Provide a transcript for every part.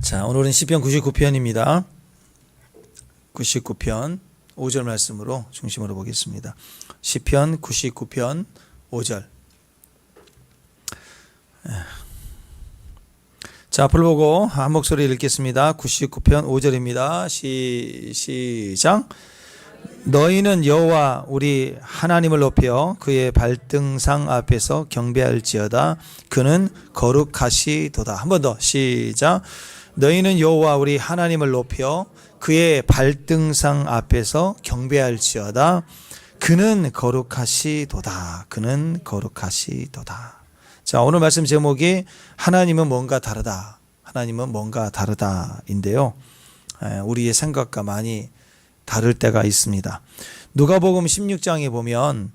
자, 오늘은 시편 99편입니다. 99편 5절 말씀으로 중심으로 보겠습니다. 시편 99편 5절. 자, 앞을 보고 한 목소리 읽겠습니다. 99편 5절입니다. 시작. 너희는 여호와 우리 하나님을 높여 그의 발등상 앞에서 경배할지어다. 그는 거룩하시도다. 한 번 더 시작. 너희는 여호와 우리 하나님을 높여 그의 발등상 앞에서 경배할지어다. 그는 거룩하시도다. 그는 거룩하시도다. 자, 오늘 말씀 제목이 하나님은 뭔가 다르다. 하나님은 뭔가 다르다인데요. 우리의 생각과 많이 다를 때가 있습니다. 누가복음 16장에 보면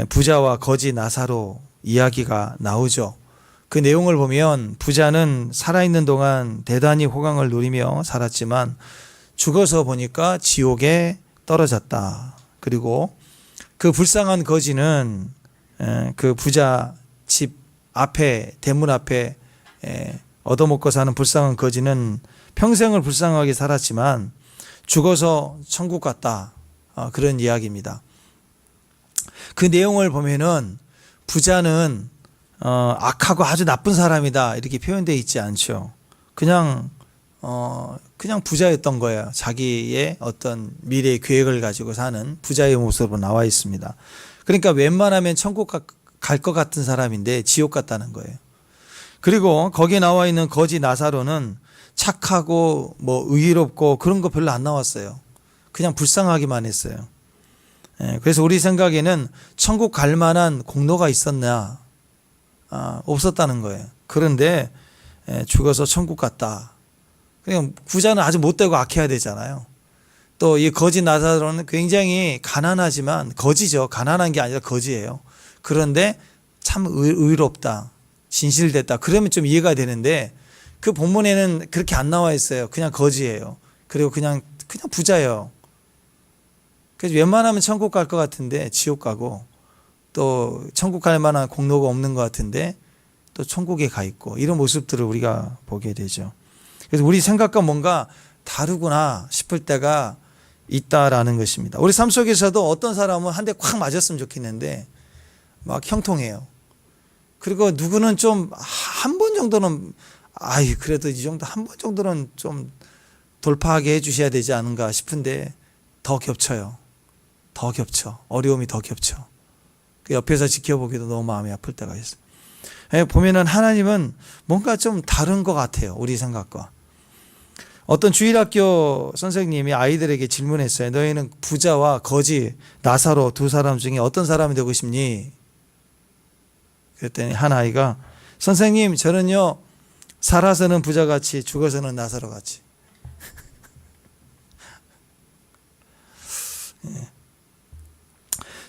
부자와 거지 나사로 이야기가 나오죠. 그 내용을 보면 부자는 살아있는 동안 대단히 호강을 누리며 살았지만 죽어서 보니까 지옥에 떨어졌다. 그리고 그 불쌍한 거지는 그 부자 집 앞에, 대문 앞에 얻어먹고 사는 불쌍한 거지는 평생을 불쌍하게 살았지만 죽어서 천국 갔다. 그런 이야기입니다. 그 내용을 보면은 부자는 악하고 아주 나쁜 사람이다 이렇게 표현되어 있지 않죠. 그냥 부자였던 거예요. 자기의 어떤 미래의 계획을 가지고 사는 부자의 모습으로 나와 있습니다. 그러니까 웬만하면 천국 갈 것 같은 사람인데 지옥 갔다는 거예요. 그리고 거기에 나와 있는 거지 나사로는 착하고 의롭고 그런 거 별로 안 나왔어요. 그냥 불쌍하기만 했어요. 그래서 우리 생각에는 천국 갈 만한 공로가 있었나? 없었다는 거예요. 그런데 죽어서 천국 갔다. 그냥 부자는 아주 못되고 악해야 되잖아요. 또 이 거지 나사로는 굉장히 가난하지만 거지죠. 가난한 게 아니라 거지예요. 그런데 참 의롭다. 진실됐다. 그러면 좀 이해가 되는데 그 본문에는 그렇게 안 나와 있어요. 그냥 거지예요. 그리고 그냥 부자예요. 그래서 웬만하면 천국 갈 것 같은데 지옥 가고 또 천국 갈 만한 공로가 없는 것 같은데 또 천국에 가 있고 이런 모습들을 우리가 보게 되죠. 그래서 우리 생각과 뭔가 다르구나 싶을 때가 있다라는 것입니다. 우리 삶 속에서도 어떤 사람은 한 대 콱 맞았으면 좋겠는데 막 형통해요. 그리고 누구는 좀 한 번 정도는 그래도 이 정도 한 번 정도는 좀 돌파하게 해주셔야 되지 않은가 싶은데 더 겹쳐요. 더 겹쳐. 어려움이 더 겹쳐. 그 옆에서 지켜보기도 너무 마음이 아플 때가 있어요. 보면은 하나님은 뭔가 좀 다른 것 같아요. 우리 생각과. 어떤 주일학교 선생님이 아이들에게 질문했어요. 너희는 부자와 거지, 나사로 두 사람 중에 어떤 사람이 되고 싶니? 그랬더니 한 아이가 선생님 저는요 살아서는 부자같이 죽어서는 나사로같이.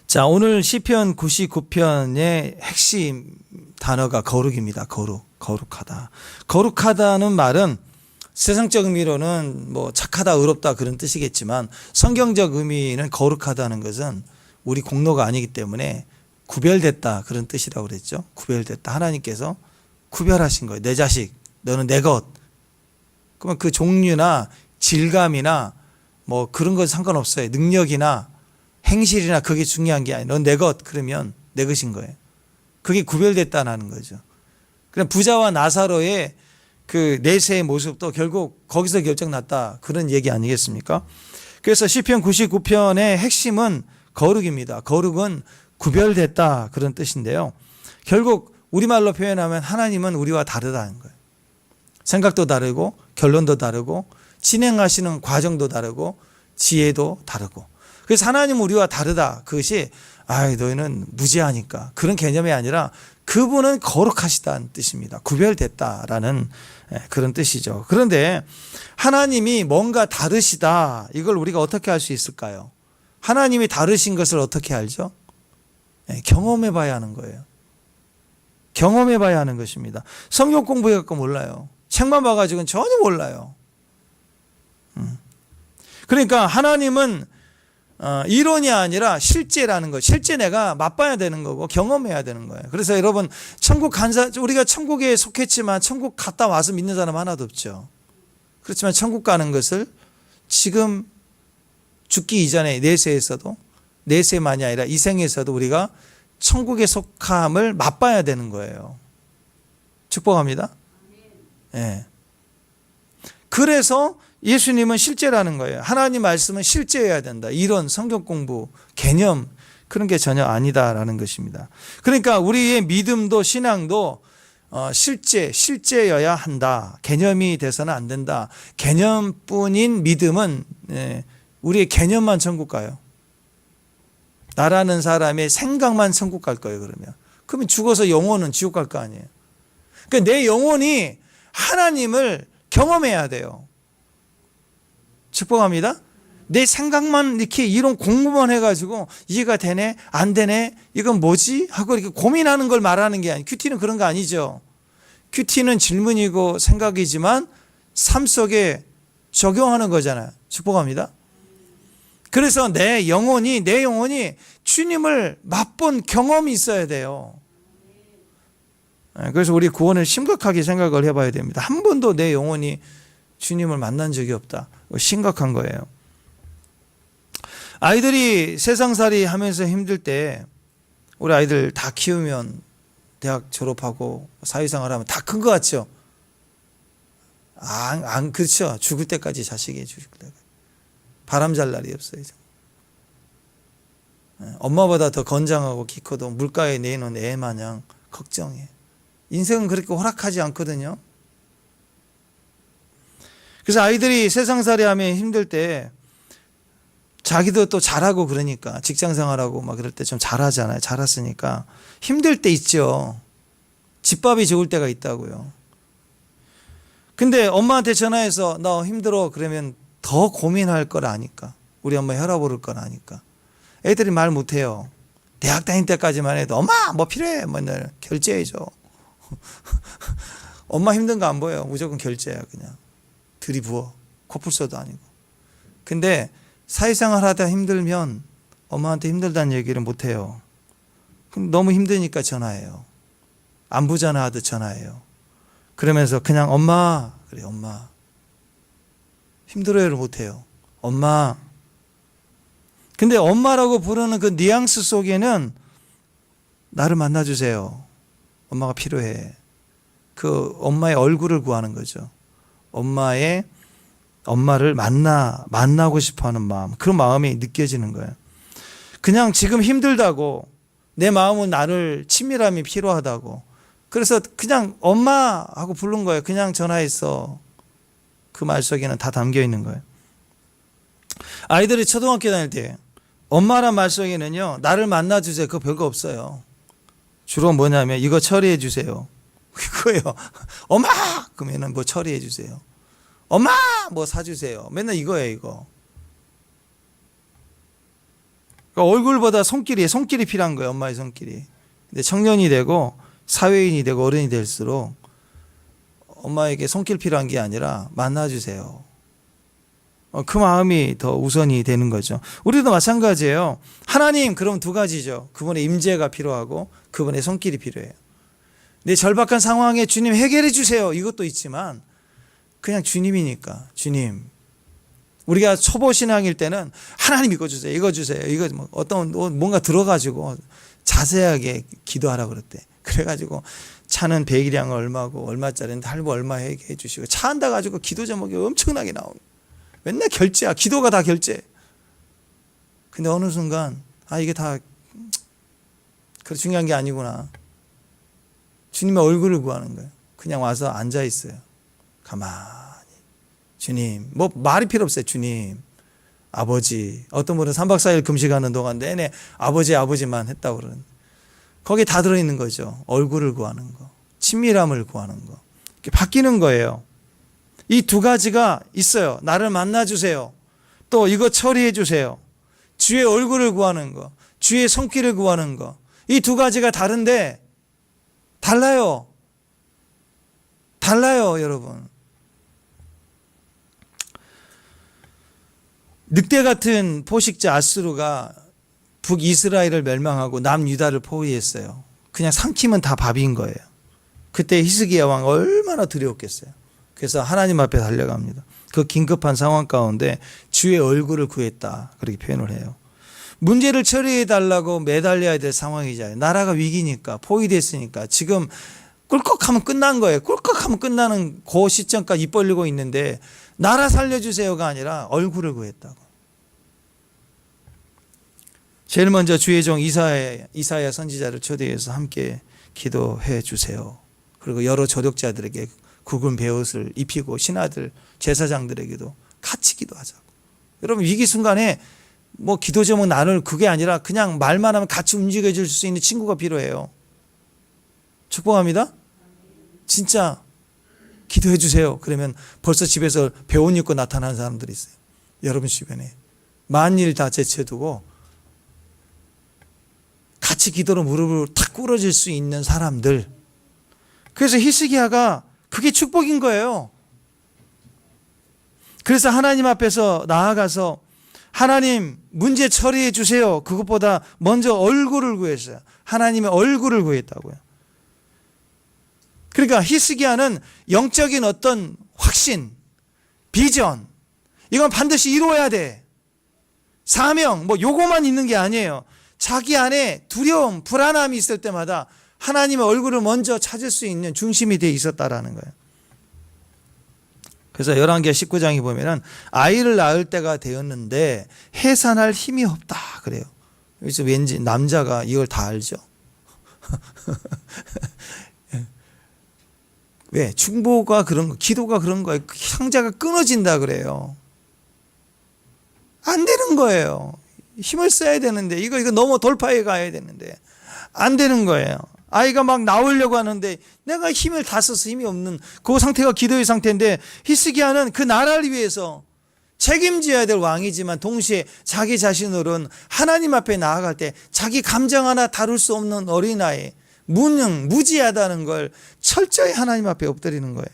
자, 오늘 시편 99편의 핵심 단어가 거룩입니다. 거룩하다. 거룩하다는 말은 세상적 의미로는 착하다, 의롭다 그런 뜻이겠지만 성경적 의미는 거룩하다는 것은 우리 공로가 아니기 때문에 구별됐다 그런 뜻이라고 그랬죠. 구별됐다. 하나님께서 구별하신 거예요. 내 자식, 너는 내 것. 그러면 그 종류나 질감이나 그런 건 상관없어요. 능력이나 행실이나 그게 중요한 게 아니에요. 넌 내 것. 그러면 내 것인 거예요. 그게 구별됐다는 거죠. 그럼 부자와 나사로의 그 내세의 모습도 결국 거기서 결정났다. 그런 얘기 아니겠습니까? 그래서 시편 99편의 핵심은 거룩입니다. 거룩은 구별됐다 그런 뜻인데요. 결국 우리말로 표현하면 하나님은 우리와 다르다는 거예요. 생각도 다르고 결론도 다르고 진행하시는 과정도 다르고 지혜도 다르고. 그래서 하나님은 우리와 다르다. 그것이 너희는 무지하니까 그런 개념이 아니라 그분은 거룩하시다는 뜻입니다. 구별됐다라는 그런 뜻이죠. 그런데 하나님이 뭔가 다르시다. 이걸 우리가 어떻게 알 수 있을까요? 하나님이 다르신 것을 어떻게 알죠? 경험해 봐야 하는 거예요. 경험해 봐야 하는 것입니다. 성경 공부해갖고 몰라요. 책만 봐가지고는 전혀 몰라요. 그러니까 하나님은 이론이 아니라 실제라는 거. 실제 내가 맛봐야 되는 거고 경험해야 되는 거예요. 그래서 여러분 우리가 천국에 속했지만 천국 갔다 와서 믿는 사람 하나도 없죠. 그렇지만 천국 가는 것을 지금 죽기 이전에 내세만이 아니라 이 생에서도 우리가 천국에 속함을 맛봐야 되는 거예요. 축복합니다. 예. 그래서 예수님은 실제라는 거예요. 하나님 말씀은 실제여야 된다. 이런 성경 공부, 개념 그런 게 전혀 아니다라는 것입니다. 그러니까 우리의 믿음도 신앙도 실제여야 한다. 개념이 돼서는 안 된다. 개념뿐인 믿음은 우리의 개념만 천국 가요. 나라는 사람의 생각만 천국 갈 거예요. 그러면 죽어서 영혼은 지옥 갈 거 아니에요. 그러니까 내 영혼이 하나님을 경험해야 돼요. 축복합니다. 내 생각만 이렇게 이론 공부만 해가지고 이해가 되네 안 되네 이건 뭐지 하고 이렇게 고민하는 걸 말하는 게 아니에요. 큐티는 그런 거 아니죠. 큐티는 질문이고 생각이지만 삶 속에 적용하는 거잖아요. 축복합니다. 그래서 내 영혼이 주님을 맛본 경험이 있어야 돼요. 그래서 우리 구원을 심각하게 생각을 해봐야 됩니다. 한 번도 내 영혼이 주님을 만난 적이 없다. 심각한 거예요. 아이들이 세상살이 하면서 힘들 때 우리 아이들 다 키우면 대학 졸업하고 사회생활 하면 다 큰 것 같죠? 그렇죠. 죽을 때까지 자식이 죽을 때까지. 바람 잘 날이 없어요. 엄마보다 더 건장하고 키 커도 물가에 내놓은 애 마냥 걱정해. 인생은 그렇게 호락하지 않거든요. 그래서 아이들이 세상살이 하면 힘들 때 자기도 또 잘하고 그러니까 직장생활하고 막 그럴 때 좀 잘하잖아요. 잘했으니까 힘들 때 있죠. 집밥이 좋을 때가 있다고요. 근데 엄마한테 전화해서 나 힘들어 그러면 더 고민할 걸 아니까. 우리 엄마 혈압 오를 걸 아니까. 애들이 말 못해요. 대학 다닐 때까지만 해도 엄마 뭐 필요해 맨날 결제해줘. 엄마 힘든 거 안 보여요. 무조건 결제야 그냥. 들이부어. 코뿔소도 아니고. 근데 사회생활 하다 힘들면 엄마한테 힘들다는 얘기를 못해요. 그럼 너무 힘드니까 전화해요. 안부 전화하듯 전화해요. 그러면서 그냥 엄마 그래 엄마 힘들어요를 못해요. 엄마. 근데 엄마라고 부르는 그 뉘앙스 속에는 나를 만나주세요. 엄마가 필요해. 그 엄마의 얼굴을 구하는 거죠. 엄마를 만나고 싶어 하는 마음. 그런 마음이 느껴지는 거예요. 그냥 지금 힘들다고 내 마음은 나를 친밀함이 필요하다고. 그래서 그냥 엄마하고 부른 거예요. 그냥 전화했어. 그 말 속에는 다 담겨 있는 거예요. 아이들이 초등학교 다닐 때 엄마란 말 속에는요. 나를 만나주세요. 그거 별거 없어요. 주로 뭐냐면 이거 처리해 주세요. 그거예요. 엄마! 그러면은 뭐 처리해 주세요. 엄마! 뭐 사주세요. 맨날 이거예요, 이거. 그러니까 얼굴보다 손길이 필요한 거예요, 엄마의 손길이. 근데 청년이 되고 사회인이 되고 어른이 될수록 엄마에게 손길 필요한 게 아니라 만나주세요. 그 마음이 더 우선이 되는 거죠. 우리도 마찬가지예요. 하나님, 그럼 두 가지죠. 그분의 임재가 필요하고 그분의 손길이 필요해요. 내 절박한 상황에 주님 해결해 주세요. 이것도 있지만 그냥 주님이니까 주님. 우리가 초보 신앙일 때는 하나님 이거 주세요. 이거 주세요. 이거 뭐 어떤 뭔가 들어가지고 자세하게 기도하라고 그랬대. 그래가지고 차는 배기량 얼마고 얼마짜리인데 할부 얼마 해결해 주시고 차 한다 가지고 기도 제목이 엄청나게 나오는. 맨날 결제야. 기도가 다 결제. 근데 어느 순간 이게 다 그렇게 중요한 게 아니구나. 주님의 얼굴을 구하는 거예요. 그냥 와서 앉아 있어요. 가만히. 주님. 뭐 말이 필요 없어요. 주님. 아버지. 어떤 분은 3박 4일 금식하는 동안 내내 아버지만 했다고 그러는. 거기에 다 들어있는 거죠. 얼굴을 구하는 거. 친밀함을 구하는 거. 이렇게 바뀌는 거예요. 이 두 가지가 있어요. 나를 만나주세요. 또 이거 처리해 주세요. 주의 얼굴을 구하는 거. 주의 손길을 구하는 거. 이 두 가지가 다른데 달라요. 여러분. 늑대 같은 포식자 아수르가 북이스라엘을 멸망하고 남유다를 포위했어요. 그냥 삼키면 다 밥인 거예요. 그때 히스기야 왕 얼마나 두려웠겠어요. 그래서 하나님 앞에 달려갑니다. 그 긴급한 상황 가운데 주의 얼굴을 구했다. 그렇게 표현을 해요. 문제를 처리해 달라고 매달려야 될 상황이잖아요. 나라가 위기니까, 포위됐으니까. 지금 꿀꺽하면 끝난 거예요. 꿀꺽하면 끝나는 그 시점까지 입 벌리고 있는데 나라 살려주세요가 아니라 얼굴을 구했다고. 제일 먼저 주의 종 이사야 선지자를 초대해서 함께 기도해 주세요. 그리고 여러 조력자들에게 굵은 베옷을 입히고 신하들, 제사장들에게도 같이 기도하자고. 여러분 위기 순간에 뭐 기도 제목 나눌 그게 아니라 그냥 말만 하면 같이 움직여 줄 수 있는 친구가 필요해요. 축복합니다. 진짜 기도해 주세요. 그러면 벌써 집에서 배옷 입고 나타나는 사람들이 있어요. 여러분 주변에. 만일 다 제쳐두고 같이 기도로 무릎을 탁 꿇어질 수 있는 사람들. 그래서 히스기야가 그게 축복인 거예요. 그래서 하나님 앞에서 나아가서 하나님 문제 처리해 주세요. 그것보다 먼저 얼굴을 구했어요. 하나님의 얼굴을 구했다고요. 그러니까 히스기야는 영적인 어떤 확신, 비전, 이건 반드시 이루어야 돼. 사명, 뭐 요거만 있는 게 아니에요. 자기 안에 두려움, 불안함이 있을 때마다 하나님의 얼굴을 먼저 찾을 수 있는 중심이 돼 있었다라는 거예요. 그래서 열왕기하 19장에 보면은 아이를 낳을 때가 되었는데 해산할 힘이 없다 그래요. 그래서 왠지 남자가 이걸 다 알죠. 왜? 중보가 그런 거, 기도가 그런 거예요. 형제가 끊어진다 그래요. 안 되는 거예요. 힘을 써야 되는데 이거 너무 돌파해 가야 되는데 안 되는 거예요. 아이가 막 나오려고 하는데 내가 힘을 다 써서 힘이 없는 그 상태가 기도의 상태인데 히스기야는 그 나라를 위해서 책임져야 될 왕이지만 동시에 자기 자신으로는 하나님 앞에 나아갈 때 자기 감정 하나 다룰 수 없는 어린아이, 무지하다는 걸 철저히 하나님 앞에 엎드리는 거예요.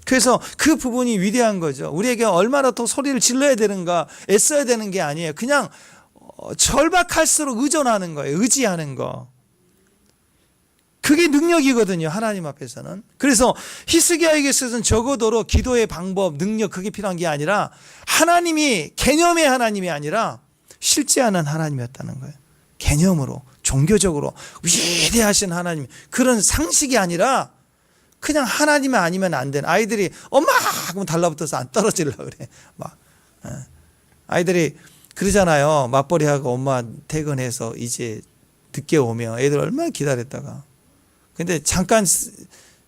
그래서 그 부분이 위대한 거죠. 우리에게 얼마나 더 소리를 질러야 되는가, 애써야 되는 게 아니에요. 그냥 절박할수록 의존하는 거예요. 의지하는 거. 그게 능력이거든요. 하나님 앞에서는. 그래서 히스기야에게 있어서는 적어도 기도의 방법, 능력 그게 필요한 게 아니라 하나님이 개념의 하나님이 아니라 실제하는 하나님이었다는 거예요. 개념으로, 종교적으로 위대하신 하나님, 그런 상식이 아니라 그냥 하나님이 아니면 안 되는. 아이들이 엄마 하면 달라붙어서 안 떨어지려고 그래. 막 아이들이 그러잖아요. 맞벌이하고 엄마 퇴근해서 이제 늦게 오면 애들 얼마나 기다렸다가. 근데 잠깐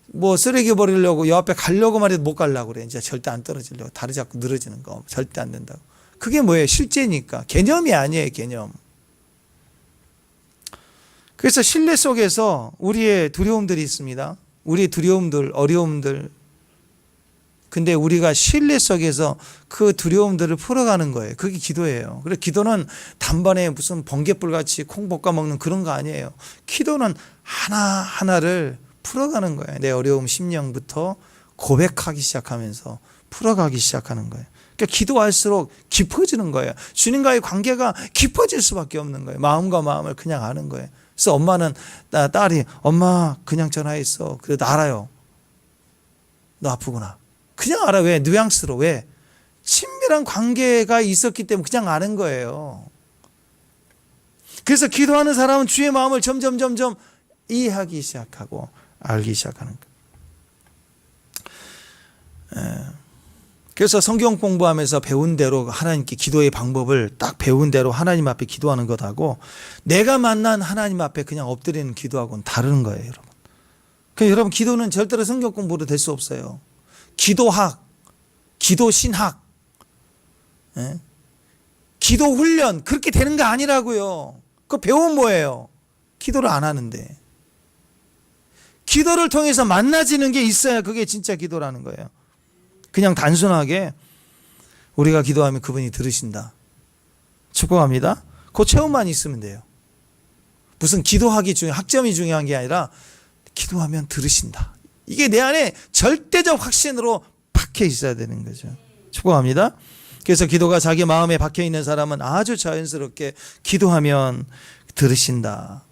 뭐 쓰레기 버리려고 요 앞에 가려고만 해도 못 가려고 그래. 이제 절대 안 떨어지려고. 다리 잡고 늘어지는 거 절대 안 된다고. 그게 뭐예요? 실제니까. 개념이 아니에요. 개념. 그래서 신뢰 속에서 우리의 두려움들이 있습니다. 우리의 두려움들, 어려움들. 근데 우리가 신뢰 속에서 그 두려움들을 풀어가는 거예요. 그게 기도예요. 그래서 기도는 단번에 무슨 번갯불 같이 콩 볶아 먹는 그런 거 아니에요. 기도는 하나하나를 풀어가는 거예요. 내 어려움 심령부터 고백하기 시작하면서 풀어가기 시작하는 거예요. 그러니까 기도할수록 깊어지는 거예요. 주님과의 관계가 깊어질 수밖에 없는 거예요. 마음과 마음을 그냥 아는 거예요. 그래서 엄마는 딸이 엄마 그냥 전화했어. 그래도 알아요. 너 아프구나. 그냥 알아. 왜? 뉘앙스로. 왜? 친밀한 관계가 있었기 때문에 그냥 아는 거예요. 그래서 기도하는 사람은 주의 마음을 점점 이해하기 시작하고 알기 시작하는 거예요. 그래서 성경 공부하면서 배운 대로 하나님께 기도의 방법을 딱 배운 대로 하나님 앞에 기도하는 것하고 내가 만난 하나님 앞에 그냥 엎드리는 기도하고는 다른 거예요, 여러분. 그러니까 여러분 기도는 절대로 성경 공부로 될 수 없어요. 기도학, 기도신학, 기도 훈련 그렇게 되는 거 아니라고요. 그거 배우면 뭐예요? 기도를 안 하는데. 기도를 통해서 만나지는 게 있어야 그게 진짜 기도라는 거예요. 그냥 단순하게 우리가 기도하면 그분이 들으신다. 축복합니다. 그 체험만 있으면 돼요. 무슨 기도하기 학점이 중요한 게 아니라 기도하면 들으신다. 이게 내 안에 절대적 확신으로 박혀 있어야 되는 거죠. 축복합니다. 그래서 기도가 자기 마음에 박혀 있는 사람은 아주 자연스럽게 기도하면 들으신다.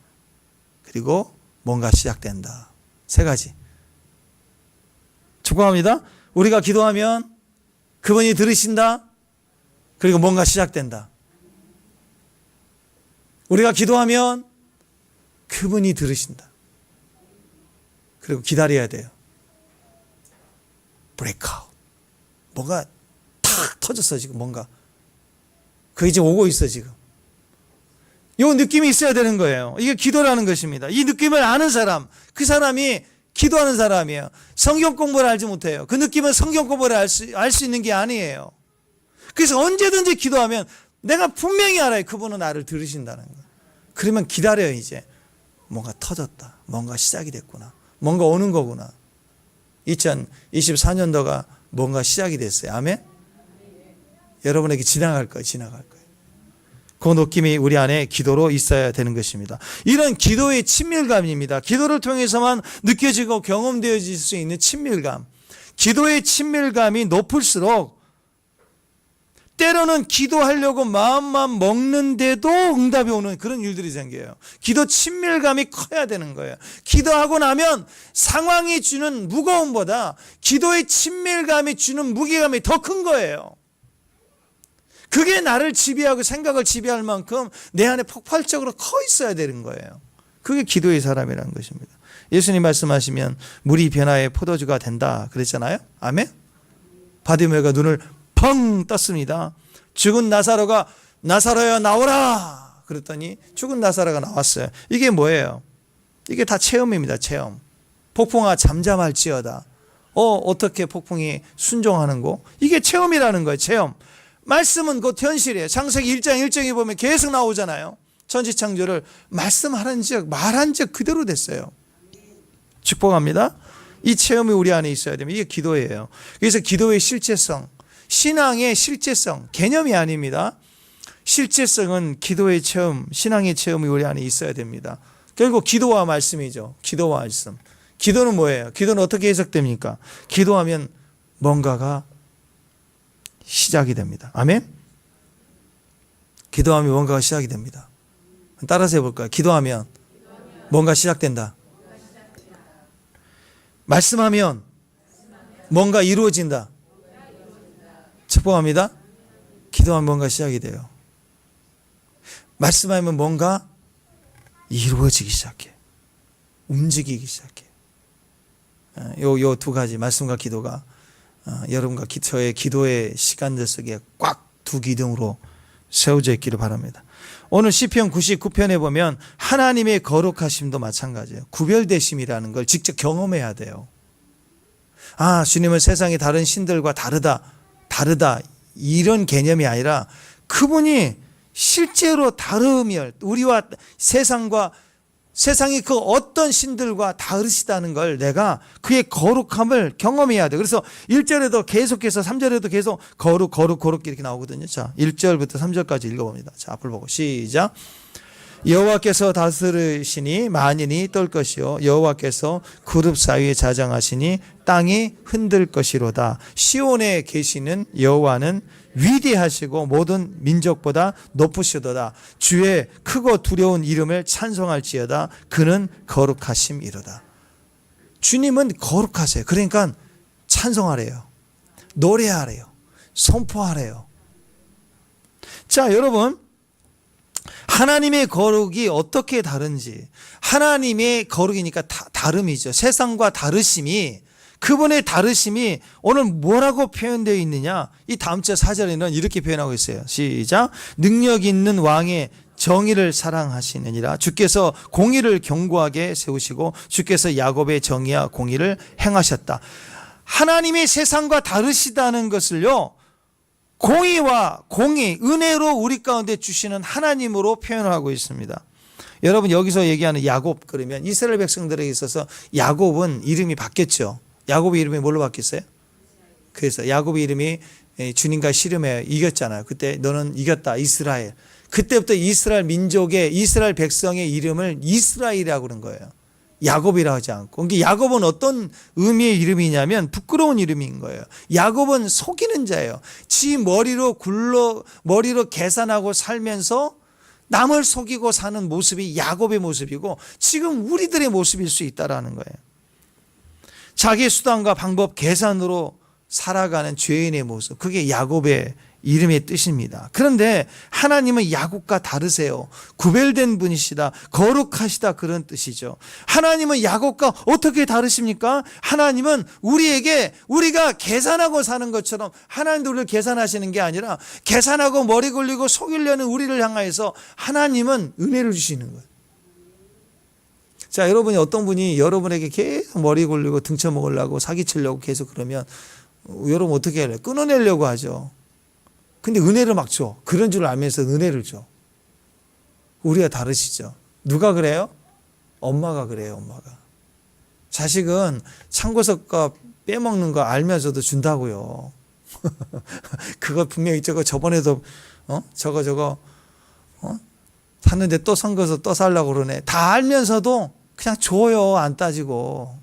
그리고 뭔가 시작된다. 세 가지. 축복합니다. 우리가 기도하면 그분이 들으신다. 그리고 뭔가 시작된다. 우리가 기도하면 그분이 들으신다. 그리고 기다려야 돼요. 브레이크아웃. 뭔가 탁 터졌어 지금 뭔가. 그게 지금 오고 있어 지금. 이 느낌이 있어야 되는 거예요. 이게 기도라는 것입니다. 이 느낌을 아는 사람, 그 사람이 기도하는 사람이에요. 성경 공부를 알지 못해요. 그 느낌은 성경 공부를 알 수 있는 게 아니에요. 그래서 언제든지 기도하면 내가 분명히 알아요. 그분은 나를 들으신다는 거. 그러면 기다려요. 이제 뭔가 터졌다. 뭔가 시작이 됐구나. 뭔가 오는 거구나. 2024년도가 뭔가 시작이 됐어요. 아멘? 여러분에게 지나갈 거예요. 지나갈 거예요. 그 느낌이 우리 안에 기도로 있어야 되는 것입니다. 이런 기도의 친밀감입니다. 기도를 통해서만 느껴지고 경험되어질 수 있는 친밀감. 기도의 친밀감이 높을수록 때로는 기도하려고 마음만 먹는데도 응답이 오는 그런 일들이 생겨요. 기도 친밀감이 커야 되는 거예요. 기도하고 나면 상황이 주는 무거움보다 기도의 친밀감이 주는 무게감이 더 큰 거예요. 그게 나를 지배하고 생각을 지배할 만큼 내 안에 폭발적으로 커 있어야 되는 거예요. 그게 기도의 사람이라는 것입니다. 예수님 말씀하시면 물이 변화의 포도주가 된다 그랬잖아요. 아멘? 바디메오가 눈을 펑 떴습니다. 죽은 나사로가 나사로야 나오라 그랬더니 죽은 나사로가 나왔어요. 이게 뭐예요? 이게 다 체험입니다. 체험. 폭풍아 잠잠할지어다. 어떻게 폭풍이 순종하는 거? 이게 체험이라는 거예요. 체험. 말씀은 곧 현실이에요. 창세기 1장 1장에 보면 계속 나오잖아요. 천지창조를 말씀하는 즉 말한 즉 그대로 됐어요. 축복합니다. 이 체험이 우리 안에 있어야 됩니다. 이게 기도예요. 그래서 기도의 실제성, 신앙의 실제성, 개념이 아닙니다. 실제성은 기도의 체험, 신앙의 체험이 우리 안에 있어야 됩니다. 결국 기도와 말씀이죠. 기도와 말씀. 기도는 뭐예요? 기도는 어떻게 해석됩니까? 기도하면 뭔가가 시작이 됩니다. 아멘? 기도하면 뭔가가 시작이 됩니다. 따라서 해볼까요? 기도하면 뭔가 시작된다. 말씀하면 뭔가 이루어진다. 축복합니다. 기도하면 뭔가 시작이 돼요. 말씀하면 뭔가 이루어지기 시작해. 움직이기 시작해. 요 두 가지 말씀과 기도가 여러분과 저의 기도의 시간들 속에 꽉 두 기둥으로 세워져 있기를 바랍니다. 오늘 시편 99편에 보면 하나님의 거룩하심도 마찬가지예요. 구별되심이라는 걸 직접 경험해야 돼요. 아, 주님은 세상의 다른 신들과 다르다 이런 개념이 아니라 그분이 실제로 다름을 우리와 세상이 그 어떤 신들과 다르시다는 걸 내가 그의 거룩함을 경험해야 돼. 그래서 1절에도 계속해서 3절에도 계속 거룩 이렇게 나오거든요. 자, 1절부터 3절까지 읽어봅니다. 자, 앞을 보고 시작. 여호와께서 다스리시니 만인이 떨 것이요 여호와께서 그룹 사이에 자장하시니 땅이 흔들 것이로다. 시온에 계시는 여호와는 위대하시고 모든 민족보다 높으시도다. 주의 크고 두려운 이름을 찬송할지어다. 그는 거룩하심이로다. 주님은 거룩하세요. 그러니까 찬송하래요. 노래하래요. 선포하래요. 자, 여러분, 하나님의 거룩이 어떻게 다른지, 하나님의 거룩이니까 다름이죠. 세상과 다르심이, 그분의 다르심이 오늘 뭐라고 표현되어 있느냐? 이 다음 절 4절에는 이렇게 표현하고 있어요. 시작. 능력 있는 왕의 정의를 사랑하시느니라. 주께서 공의를 견고하게 세우시고 주께서 야곱의 정의와 공의를 행하셨다. 하나님의 세상과 다르시다는 것을요, 공의와 공의, 은혜로 우리 가운데 주시는 하나님으로 표현을 하고 있습니다. 여러분, 여기서 얘기하는 야곱, 그러면 이스라엘 백성들에게 있어서 야곱은 이름이 바뀌었죠. 야곱의 이름이 뭘로 바뀌었어요? 그래서 야곱의 이름이 주님과 씨름에 이겼잖아요. 그때 너는 이겼다, 이스라엘. 그때부터 이스라엘 민족의, 이스라엘 백성의 이름을 이스라엘이라고 그런 거예요. 야곱이라고 하지 않고. 그러니까 야곱은 어떤 의미의 이름이냐면 부끄러운 이름인 거예요. 야곱은 속이는 자예요. 지 머리로 계산하고 살면서 남을 속이고 사는 모습이 야곱의 모습이고 지금 우리들의 모습일 수 있다라는 거예요. 자기 수단과 방법, 계산으로 살아가는 죄인의 모습, 그게 야곱의 이름의 뜻입니다. 그런데 하나님은 야곱과 다르세요. 구별된 분이시다, 거룩하시다, 그런 뜻이죠. 하나님은 야곱과 어떻게 다르십니까? 하나님은 우리에게 우리가 계산하고 사는 것처럼 하나님도 우리를 계산하시는 게 아니라 계산하고 머리 굴리고 속이려는 우리를 향하여서 하나님은 은혜를 주시는 거예요. 자, 여러분이 어떤 분이 여러분에게 계속 머리 굴리고 등쳐먹으려고 사기치려고 계속 그러면 여러분 어떻게 해요? 끊어내려고 하죠. 근데 은혜를 막 줘. 그런 줄 알면서 은혜를 줘. 우리가 다르시죠. 누가 그래요? 엄마가 그래요. 엄마가. 자식은 참고석과 빼먹는 거 알면서도 준다고요. 그거 분명히 저번에도 저거 샀는데 또 선거서 또 살려고 그러네. 다 알면서도 그냥 줘요. 안 따지고.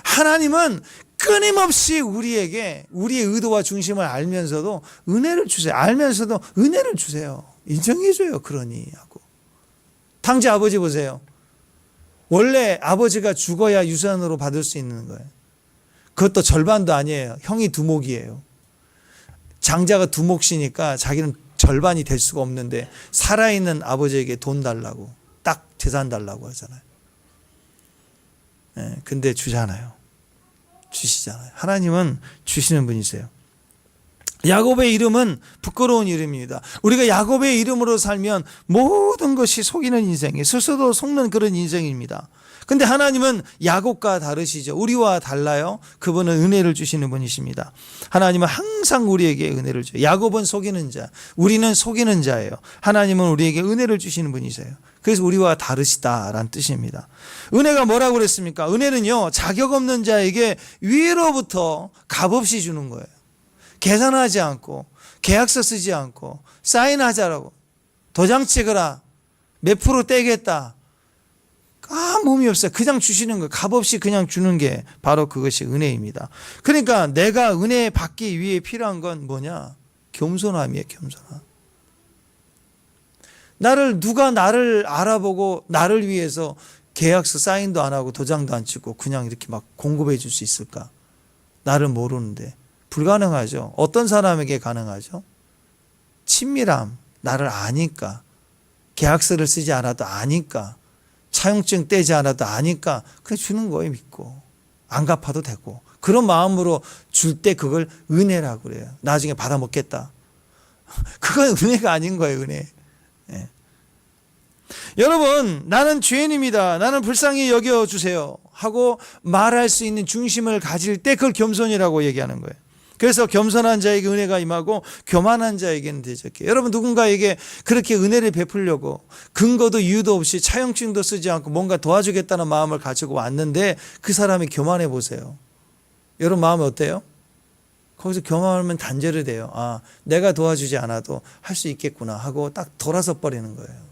하나님은 끊임없이 우리에게 우리의 의도와 중심을 알면서도 은혜를 주세요. 알면서도 은혜를 주세요. 인정해줘요. 그러니 하고. 당시 아버지 보세요. 원래 아버지가 죽어야 유산으로 받을 수 있는 거예요. 그것도 절반도 아니에요. 형이 두목이에요. 장자가 두목이니까 자기는 절반이 될 수가 없는데 살아있는 아버지에게 돈 달라고, 딱 재산 달라고 하잖아요. 근데 주잖아요. 주시잖아요. 하나님은 주시는 분이세요. 야곱의 이름은 부끄러운 이름입니다. 우리가 야곱의 이름으로 살면 모든 것이 속이는 인생이에요. 스스로 속는 그런 인생입니다. 근데 하나님은 야곱과 다르시죠. 우리와 달라요. 그분은 은혜를 주시는 분이십니다. 하나님은 항상 우리에게 은혜를 줘요. 야곱은 속이는 자, 우리는 속이는 자예요. 하나님은 우리에게 은혜를 주시는 분이세요. 그래서 우리와 다르시다라는 뜻입니다. 은혜가 뭐라고 그랬습니까? 은혜는요, 자격 없는 자에게 위로부터 값없이 주는 거예요. 계산하지 않고, 계약서 쓰지 않고, 사인하자라고, 도장 찍어라, 몇 프로 떼겠다, 아무 의미 없어요. 그냥 주시는 거, 값없이 그냥 주는 게 바로 그것이 은혜입니다. 그러니까 내가 은혜 받기 위해 필요한 건 뭐냐? 겸손함이에요. 겸손함. 누가 나를 알아보고 나를 위해서 계약서 사인도 안 하고 도장도 안 찍고 그냥 이렇게 막 공급해 줄 수 있을까? 나를 모르는데. 불가능하죠. 어떤 사람에게 가능하죠? 친밀함, 나를 아니까, 계약서를 쓰지 않아도 아니까, 차용증 떼지 않아도 아니까 그냥 주는 거예요. 믿고 안 갚아도 되고, 그런 마음으로 줄 때 그걸 은혜라고 그래요. 나중에 받아 먹겠다. 그건 은혜가 아닌 거예요. 은혜. 네. 여러분, 나는 죄인입니다, 나는 불쌍히 여겨주세요 하고 말할 수 있는 중심을 가질 때 그걸 겸손이라고 얘기하는 거예요. 그래서 겸손한 자에게 은혜가 임하고 교만한 자에게는 대적해요. 여러분, 누군가에게 그렇게 은혜를 베풀려고 근거도 이유도 없이 차용증도 쓰지 않고 뭔가 도와주겠다는 마음을 가지고 왔는데 그 사람이 교만해 보세요. 여러분 마음이 어때요? 거기서 교만하면 단절이 돼요. 아, 내가 도와주지 않아도 할 수 있겠구나 하고 딱 돌아서 버리는 거예요.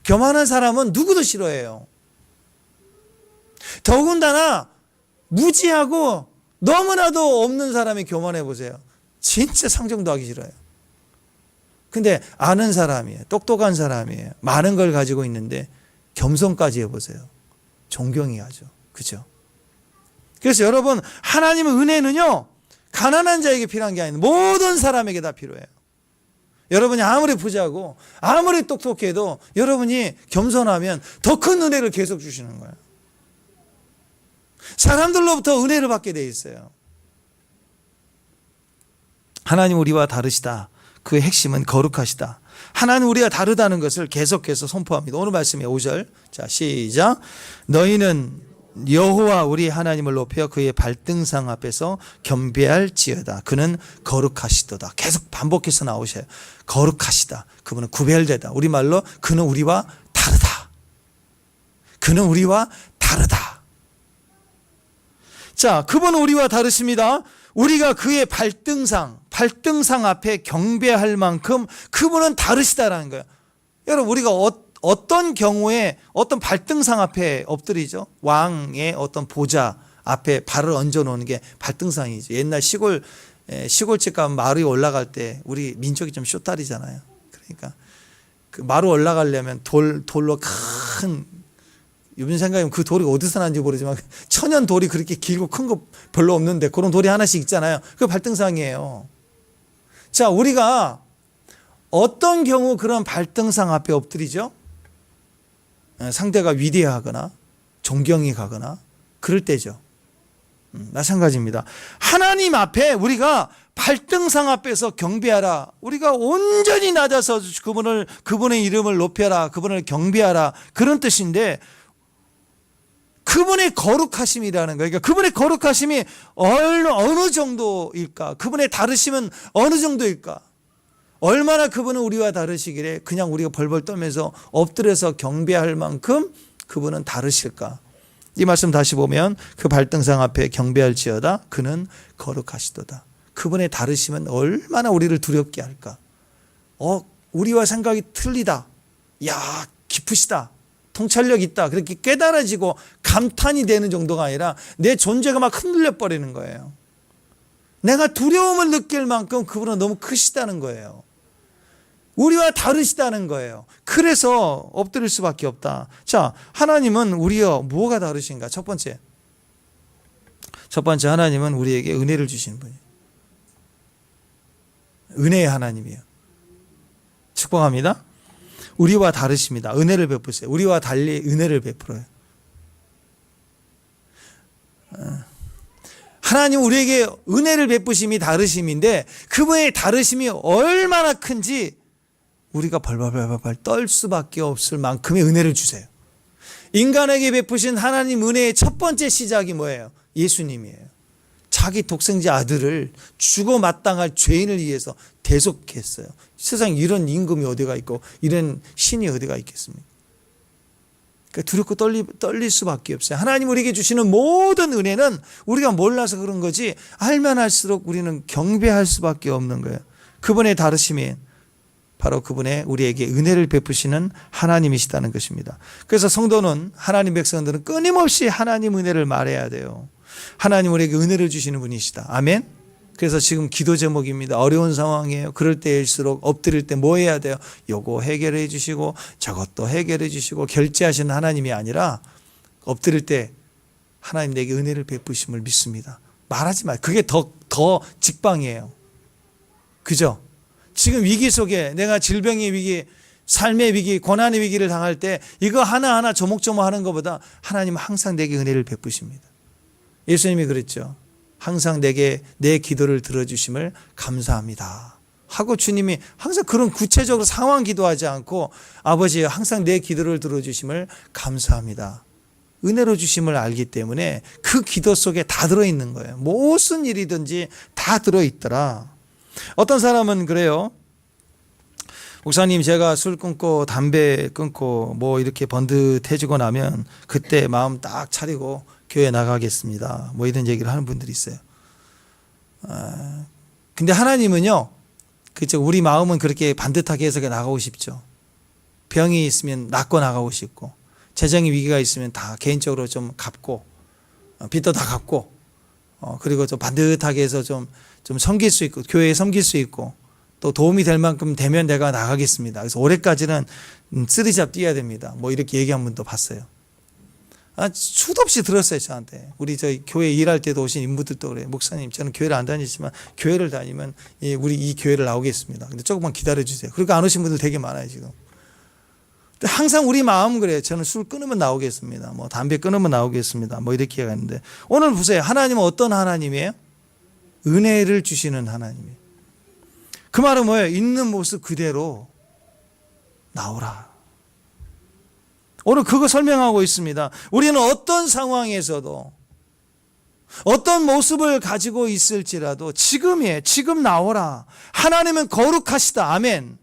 교만한 사람은 누구도 싫어해요. 더군다나 무지하고 너무나도 없는 사람이 교만해 보세요. 진짜 상정도 하기 싫어요. 근데 아는 사람이에요. 똑똑한 사람이에요. 많은 걸 가지고 있는데 겸손까지 해보세요. 존경이 하죠. 그죠? 그래서 여러분, 하나님의 은혜는요, 가난한 자에게 필요한 게 아니라 모든 사람에게 다 필요해요. 여러분이 아무리 부자고 아무리 똑똑해도 여러분이 겸손하면 더 큰 은혜를 계속 주시는 거예요. 사람들로부터 은혜를 받게 돼 있어요. 하나님 우리와 다르시다. 그의 핵심은 거룩하시다. 하나님 우리와 다르다는 것을 계속해서 선포합니다. 오늘 말씀의 5절. 자, 시작. 너희는 여호와 우리 하나님을 높여 그의 발등상 앞에서 겸비할지어다. 그는 거룩하시도다. 계속 반복해서 나오셔요. 거룩하시다. 그분은 구별되다. 우리말로 그는 우리와 다르다. 그는 우리와 다르다. 자, 그분은 우리와 다르십니다. 우리가 그의 발등상 앞에 경배할 만큼 그분은 다르시다라는 거예요. 여러분, 우리가 어떤 경우에 어떤 발등상 앞에 엎드리죠? 왕의 어떤 보좌 앞에 발을 얹어 놓는 게 발등상이죠. 옛날 시골집 가면 마루 올라갈 때 우리 민족이 좀 쇼다리잖아요. 그러니까 그 마루 올라가려면 돌로 큰 요즘 생각하면 그 돌이 어디서 났는지 모르지만 천연 돌이 그렇게 길고 큰 거 별로 없는데 그런 돌이 하나씩 있잖아요. 그게 발등상이에요. 자, 우리가 어떤 경우 그런 발등상 앞에 엎드리죠? 상대가 위대하거나 존경이 가거나 그럴 때죠. 마찬가지입니다. 하나님 앞에 우리가 발등상 앞에서 경배하라. 우리가 온전히 낮아서 그분의 이름을 높여라. 그분을 경배하라. 그런 뜻인데 그분의 거룩하심이라는 거예요. 그러니까 그분의 거룩하심이 어느 정도일까? 그분의 다르심은 어느 정도일까? 얼마나 그분은 우리와 다르시기래 그냥 우리가 벌벌 떨면서 엎드려서 경배할 만큼 그분은 다르실까? 이 말씀 다시 보면 그 발등상 앞에 경배할지어다 그는 거룩하시도다. 그분의 다르심은 얼마나 우리를 두렵게 할까? 우리와 생각이 틀리다. 야, 깊으시다. 통찰력 있다. 그렇게 깨달아지고 감탄이 되는 정도가 아니라 내 존재가 막 흔들려 버리는 거예요. 내가 두려움을 느낄 만큼 그분은 너무 크시다는 거예요. 우리와 다르시다는 거예요. 그래서 엎드릴 수밖에 없다. 자, 하나님은 우리와 뭐가 다르신가? 첫 번째 하나님은 우리에게 은혜를 주시는 분이에요. 은혜의 하나님이에요. 축복합니다. 우리와 다르십니다. 은혜를 베푸세요. 우리와 달리 은혜를 베풀어요. 하나님 우리에게 은혜를 베푸심이 다르심인데 그분의 다르심이 얼마나 큰지 우리가 벌벌벌벌 떨 수밖에 없을 만큼의 은혜를 주세요. 인간에게 베푸신 하나님 은혜의 첫 번째 시작이 뭐예요? 예수님이에요. 자기 독생자 아들을 죽어 마땅할 죄인을 위해서 대속했어요. 세상에 이런 임금이 어디가 있고 이런 신이 어디가 있겠습니까? 그러니까 두렵고 떨릴 수밖에 없어요. 하나님 우리에게 주시는 모든 은혜는 우리가 몰라서 그런 거지 알면 할수록 우리는 경배할 수밖에 없는 거예요. 그분의 다르심이 바로 그분의 우리에게 은혜를 베푸시는 하나님이시다는 것입니다. 그래서 성도는 하나님 백성들은 끊임없이 하나님 은혜를 말해야 돼요. 하나님 우리에게 은혜를 주시는 분이시다. 아멘. 그래서 지금 기도 제목입니다. 어려운 상황이에요. 그럴 때일수록 엎드릴 때 뭐 해야 돼요? 요거 해결해 주시고 저것도 해결해 주시고 결제하시는 하나님이 아니라 엎드릴 때 하나님 내게 은혜를 베푸심을 믿습니다. 말하지 마요. 그게 더 직방이에요. 그죠? 지금 위기 속에 내가 질병의 위기, 삶의 위기, 고난의 위기를 당할 때 이거 하나하나 조목조목 하는 것보다 하나님은 항상 내게 은혜를 베푸십니다. 예수님이 그랬죠. 항상 내게 내 기도를 들어주심을 감사합니다 하고 주님이 항상 그런 구체적으로 상황 기도하지 않고 아버지 항상 내 기도를 들어주심을 감사합니다. 은혜로 주심을 알기 때문에 그 기도 속에 다 들어있는 거예요. 무슨 일이든지 다 들어있더라. 어떤 사람은 그래요. 목사님 제가 술 끊고 담배 끊고 뭐 이렇게 번듯해지고 나면 그때 마음 딱 차리고 교회 나가겠습니다. 뭐 이런 얘기를 하는 분들이 있어요. 근데 하나님은요. 그렇죠. 우리 마음은 그렇게 반듯하게 해서 나가고 싶죠. 병이 있으면 낫고 나가고 싶고 재정의 위기가 있으면 다 개인적으로 좀 갚고 빚도 다 갚고 그리고 좀 반듯하게 해서 좀 섬길 수 있고 교회에 섬길 수 있고 또 도움이 될 만큼 되면 내가 나가겠습니다. 그래서 올해까지는 쓰리잡 뛰어야 됩니다. 뭐 이렇게 얘기한 분도 봤어요. 수도 없이 들었어요 저한테. 우리 저희 교회 일할 때도 오신 인부들도 그래요. 목사님 저는 교회를 안 다니지만 교회를 다니면 우리 이 교회를 나오겠습니다. 근데 조금만 기다려 주세요. 그러니까 안 오신 분들 되게 많아요 지금. 근데 항상 우리 마음은 그래요. 저는 술 끊으면 나오겠습니다. 뭐 담배 끊으면 나오겠습니다. 뭐 이렇게 가는데 오늘 보세요. 하나님은 어떤 하나님이에요? 은혜를 주시는 하나님이에요. 그 말은 뭐예요? 있는 모습 그대로 나오라. 오늘 그거 설명하고 있습니다. 우리는 어떤 상황에서도 어떤 모습을 가지고 있을지라도 지금 나오라. 하나님은 거룩하시다. 아멘.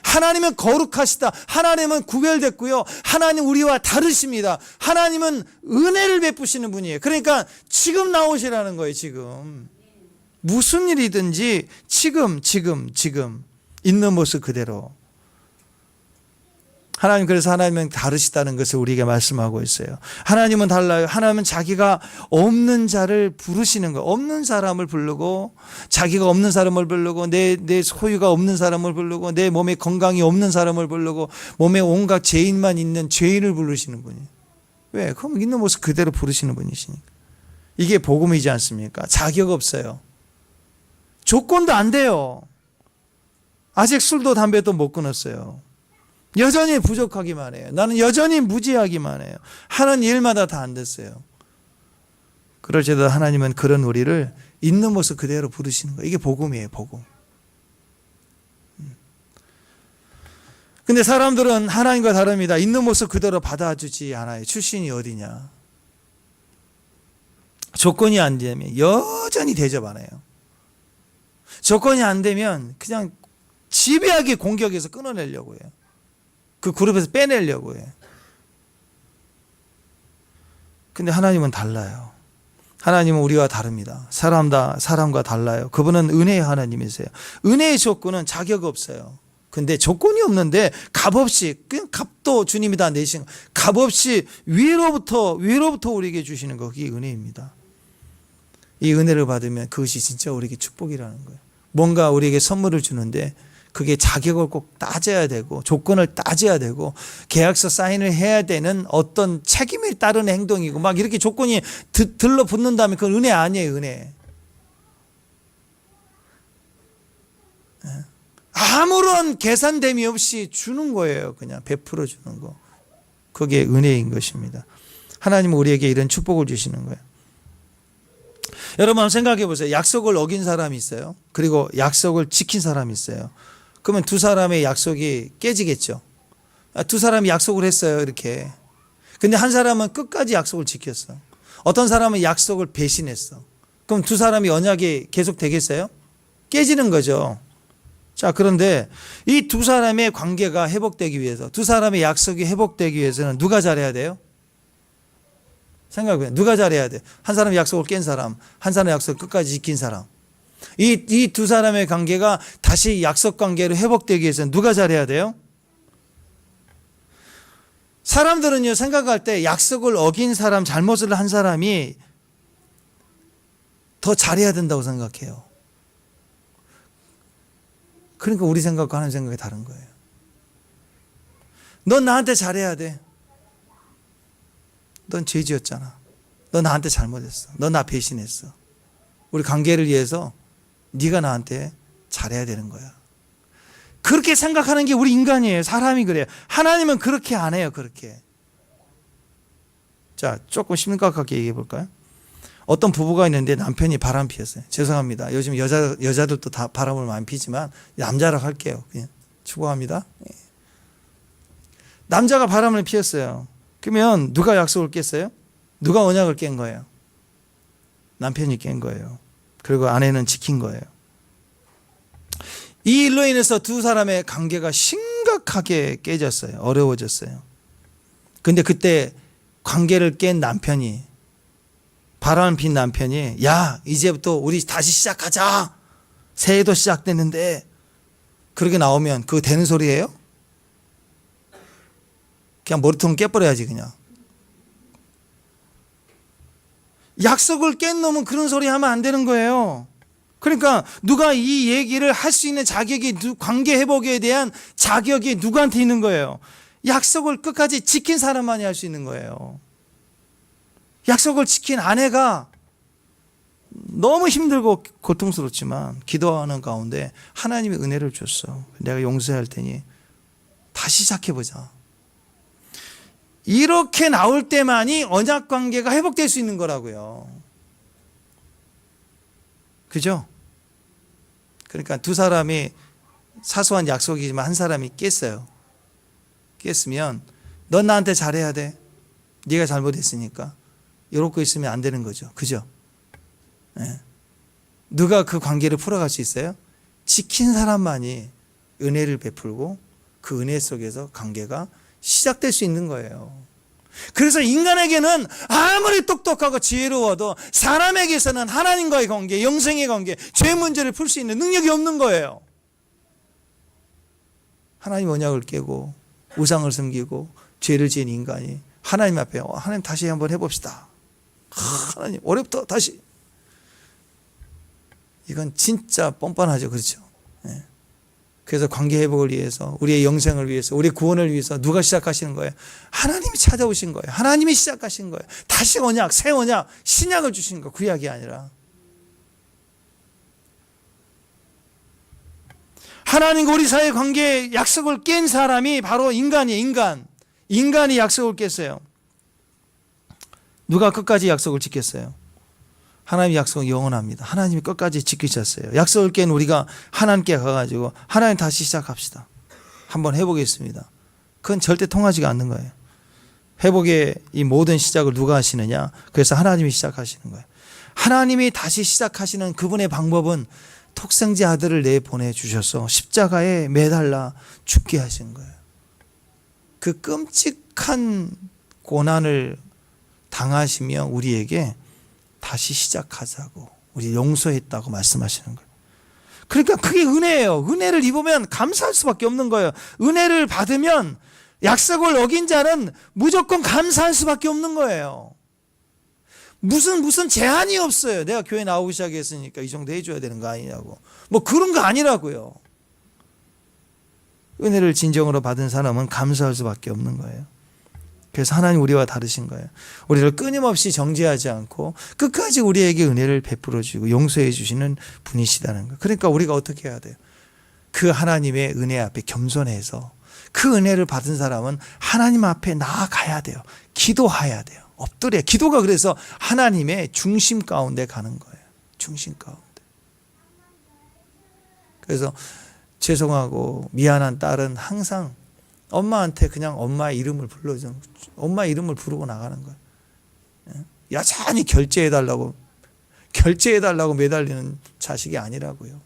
하나님은 거룩하시다. 하나님은 구별됐고요. 하나님 우리와 다르십니다. 하나님은 은혜를 베푸시는 분이에요. 그러니까 지금 나오시라는 거예요. 지금. 무슨 일이든지 지금 있는 모습 그대로. 하나님 그래서 하나님은 다르시다는 것을 우리에게 말씀하고 있어요. 하나님은 달라요. 하나님은 자기가 없는 자를 부르시는 거예요. 없는 사람을 부르고 자기가 없는 사람을 부르고 내 소유가 없는 사람을 부르고 내 몸에 건강이 없는 사람을 부르고 몸에 온갖 죄인만 있는 죄인을 부르시는 분이에요. 왜? 그럼 있는 모습 그대로 부르시는 분이시니까. 이게 복음이지 않습니까? 자격 없어요. 조건도 안 돼요. 아직 술도 담배도 못 끊었어요. 여전히 부족하기만 해요. 나는 여전히 무지하기만 해요. 하는 일마다 다 안 됐어요. 그럴지라도 하나님은 그런 우리를 있는 모습 그대로 부르시는 거예요. 이게 복음이에요, 복음. 근데 사람들은 하나님과 다릅니다. 있는 모습 그대로 받아주지 않아요. 출신이 어디냐. 조건이 안 되면 여전히 대접 안 해요. 조건이 안 되면 그냥 지배하게 공격해서 끊어내려고 해요. 그 그룹에서 빼내려고 해요. 근데 하나님은 달라요. 하나님은 우리와 다릅니다. 사람과 달라요. 그분은 은혜의 하나님이세요. 은혜의 조건은 자격 없어요. 근데 조건이 없는데 값없이, 그냥 값도 주님이 다 내신 거, 값없이 위로부터 우리에게 주시는 거, 그게 은혜입니다. 이 은혜를 받으면 그것이 진짜 우리에게 축복이라는 거예요. 뭔가 우리에게 선물을 주는데 그게 자격을 꼭 따져야 되고 조건을 따져야 되고 계약서 사인을 해야 되는 어떤 책임에 따른 행동이고 막 이렇게 조건이 들러붙는다면 그건 은혜 아니에요, 은혜. 아무런 계산됨이 없이 주는 거예요. 그냥 베풀어 주는 거. 그게 은혜인 것입니다. 하나님은 우리에게 이런 축복을 주시는 거예요. 여러분 한번 생각해 보세요. 약속을 어긴 사람이 있어요. 그리고 약속을 지킨 사람이 있어요. 그러면 두 사람의 약속이 깨지겠죠. 두 사람이 약속을 했어요, 이렇게. 근데 한 사람은 끝까지 약속을 지켰어. 어떤 사람은 약속을 배신했어. 그럼 두 사람이 언약이 계속 되겠어요? 깨지는 거죠. 자, 그런데 이 두 사람의 관계가 회복되기 위해서, 두 사람의 약속이 회복되기 위해서는 누가 잘해야 돼요? 생각해보세요. 누가 잘해야 돼? 한 사람이 약속을 깬 사람, 한 사람의 약속을 끝까지 지킨 사람. 이 두 사람의 관계가 다시 약속 관계로 회복되기 위해서는 누가 잘해야 돼요? 사람들은요, 생각할 때 약속을 어긴 사람, 잘못을 한 사람이 더 잘해야 된다고 생각해요. 그러니까 우리 생각과 하나님 생각이 다른 거예요. 넌 나한테 잘해야 돼. 넌 죄 지었잖아. 너 나한테 잘못했어. 너 나 배신했어. 우리 관계를 위해서 네가 나한테 잘해야 되는 거야. 그렇게 생각하는 게 우리 인간이에요. 사람이 그래요. 하나님은 그렇게 안 해요. 그렇게. 자, 조금 심각하게 얘기해 볼까요? 어떤 부부가 있는데 남편이 바람 피웠어요. 죄송합니다. 요즘 여자들도 다 바람을 많이 피지만 남자라고 할게요. 그냥 추구합니다. 남자가 바람을 피웠어요. 그러면 누가 약속을 깼어요? 누가 언약을 깬 거예요? 남편이 깬 거예요. 그리고 아내는 지킨 거예요. 이 일로 인해서 두 사람의 관계가 심각하게 깨졌어요. 어려워졌어요. 근데 그때 관계를 깬 남편이, 바람을 핀 남편이, 야, 이제부터 우리 다시 시작하자. 새해도 시작됐는데, 그렇게 나오면 그거 되는 소리예요? 그냥 머리통 깨버려야지 그냥. 약속을 깬 놈은 그런 소리 하면 안 되는 거예요. 그러니까 누가 이 얘기를 할 수 있는 자격이, 관계 회복에 대한 자격이 누구한테 있는 거예요? 약속을 끝까지 지킨 사람만이 할 수 있는 거예요. 약속을 지킨 아내가 너무 힘들고 고통스럽지만 기도하는 가운데 하나님이 은혜를 줬어. 내가 용서할 테니 다시 시작해보자. 이렇게 나올 때만이 언약 관계가 회복될 수 있는 거라고요. 그죠? 그러니까 두 사람이 사소한 약속이지만 한 사람이 깼어요. 깼으면 넌 나한테 잘해야 돼. 네가 잘못했으니까. 이러고 있으면 안 되는 거죠. 그죠? 네. 누가 그 관계를 풀어갈 수 있어요? 지킨 사람만이 은혜를 베풀고 그 은혜 속에서 관계가 시작될 수 있는 거예요. 그래서 인간에게는 아무리 똑똑하고 지혜로워도 사람에게서는 하나님과의 관계, 영생의 관계, 죄 문제를 풀 수 있는 능력이 없는 거예요. 하나님 언약을 깨고 우상을 섬기고 죄를 지은 인간이 하나님 앞에 하나님 다시 한번 해봅시다. 하나님 어렵다 다시. 이건 진짜 뻔뻔하죠. 그렇죠? 네. 그래서 관계 회복을 위해서, 우리의 영생을 위해서, 우리의 구원을 위해서 누가 시작하시는 거예요? 하나님이 찾아오신 거예요. 하나님이 시작하신 거예요. 다시 언약, 새 언약, 신약을 주신 거, 구약이 아니라. 하나님과 우리 사이의 관계에 약속을 깬 사람이 바로 인간이에요. 인간이 약속을 깼어요. 누가 끝까지 약속을 지켰어요? 하나님의 약속은 영원합니다. 하나님이 끝까지 지키셨어요. 약속을 깬 우리가 하나님께 가가지고 하나님 다시 시작합시다. 한번 해보겠습니다. 그건 절대 통하지가 않는 거예요. 회복의 이 모든 시작을 누가 하시느냐? 그래서 하나님이 시작하시는 거예요. 하나님이 다시 시작하시는 그분의 방법은 독생자 아들을 내보내주셔서 십자가에 매달라 죽게 하신 거예요. 그 끔찍한 고난을 당하시며 우리에게 다시 시작하자고, 우리 용서했다고 말씀하시는 거예요. 그러니까 그게 은혜예요. 은혜를 입으면 감사할 수밖에 없는 거예요. 은혜를 받으면 약속을 어긴 자는 무조건 감사할 수밖에 없는 거예요. 무슨 제한이 없어요. 내가 교회 나오기 시작했으니까 이 정도 해줘야 되는 거 아니냐고. 뭐 그런 거 아니라고요. 은혜를 진정으로 받은 사람은 감사할 수밖에 없는 거예요. 그래서 하나님 우리와 다르신 거예요. 우리를 끊임없이 정죄하지 않고 끝까지 우리에게 은혜를 베풀어 주시고 용서해 주시는 분이시다는 거예요. 그러니까 우리가 어떻게 해야 돼요? 그 하나님의 은혜 앞에 겸손해서, 그 은혜를 받은 사람은 하나님 앞에 나아가야 돼요. 기도해야 돼요. 엎드려. 기도가 그래서 하나님의 중심 가운데 가는 거예요. 중심 가운데. 그래서 죄송하고 미안한 딸은 항상 엄마한테 그냥 엄마의 이름을 불러줘. 엄마의 이름을 부르고 나가는 거예요. 여전히 결제해달라고 매달리는 자식이 아니라고요.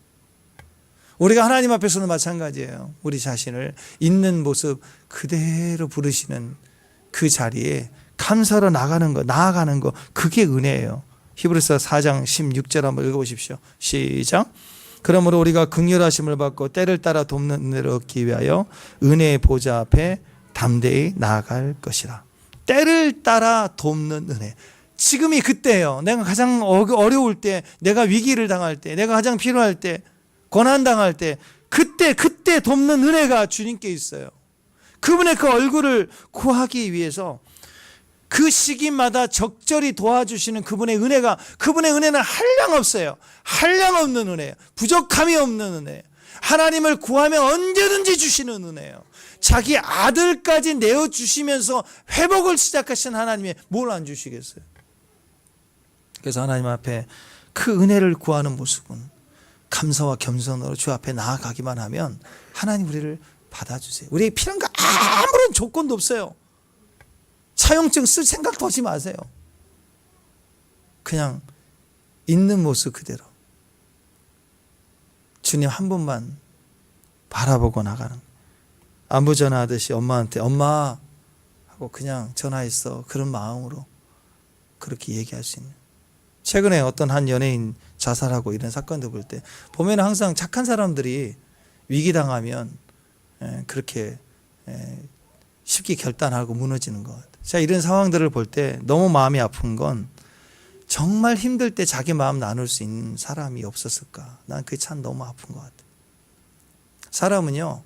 우리가 하나님 앞에서는 마찬가지예요. 우리 자신을 있는 모습 그대로 부르시는 그 자리에 감사로 나아가는 거, 그게 은혜예요. 히브리서 4장 16절 한번 읽어보십시오. 시작. 그러므로 우리가 긍휼하심을 받고 때를 따라 돕는 은혜를 얻기 위하여 은혜의 보좌 앞에 담대히 나아갈 것이라. 때를 따라 돕는 은혜. 지금이 그때예요. 내가 가장 어려울 때, 내가 위기를 당할 때, 내가 가장 필요할 때, 고난당할 때, 그때 돕는 은혜가 주님께 있어요. 그분의 그 얼굴을 구하기 위해서 그 시기마다 적절히 도와주시는 그분의 은혜는 한량 없어요. 한량 없는 은혜예요. 부족함이 없는 은혜예요. 하나님을 구하면 언제든지 주시는 은혜예요. 자기 아들까지 내어주시면서 회복을 시작하신 하나님이 뭘 안 주시겠어요? 그래서 하나님 앞에 그 은혜를 구하는 모습은 감사와 겸손으로 주 앞에 나아가기만 하면 하나님 우리를 받아주세요. 우리에게 필요한 거 아무런 조건도 없어요. 차용증 쓸 생각도 하지 마세요. 그냥 있는 모습 그대로 주님 한 분만 바라보고 나가는, 안부 전화하듯이 엄마한테 엄마 하고 그냥 전화했어, 그런 마음으로 그렇게 얘기할 수 있는. 최근에 어떤 한 연예인 자살하고 이런 사건들 볼 때 보면 항상 착한 사람들이 위기당하면 그렇게 쉽게 결단하고 무너지는 것 같아요. 자, 이런 상황들을 볼 때 너무 마음이 아픈 건 정말 힘들 때 자기 마음 나눌 수 있는 사람이 없었을까? 난 그게 참 너무 아픈 것 같아요. 사람은요,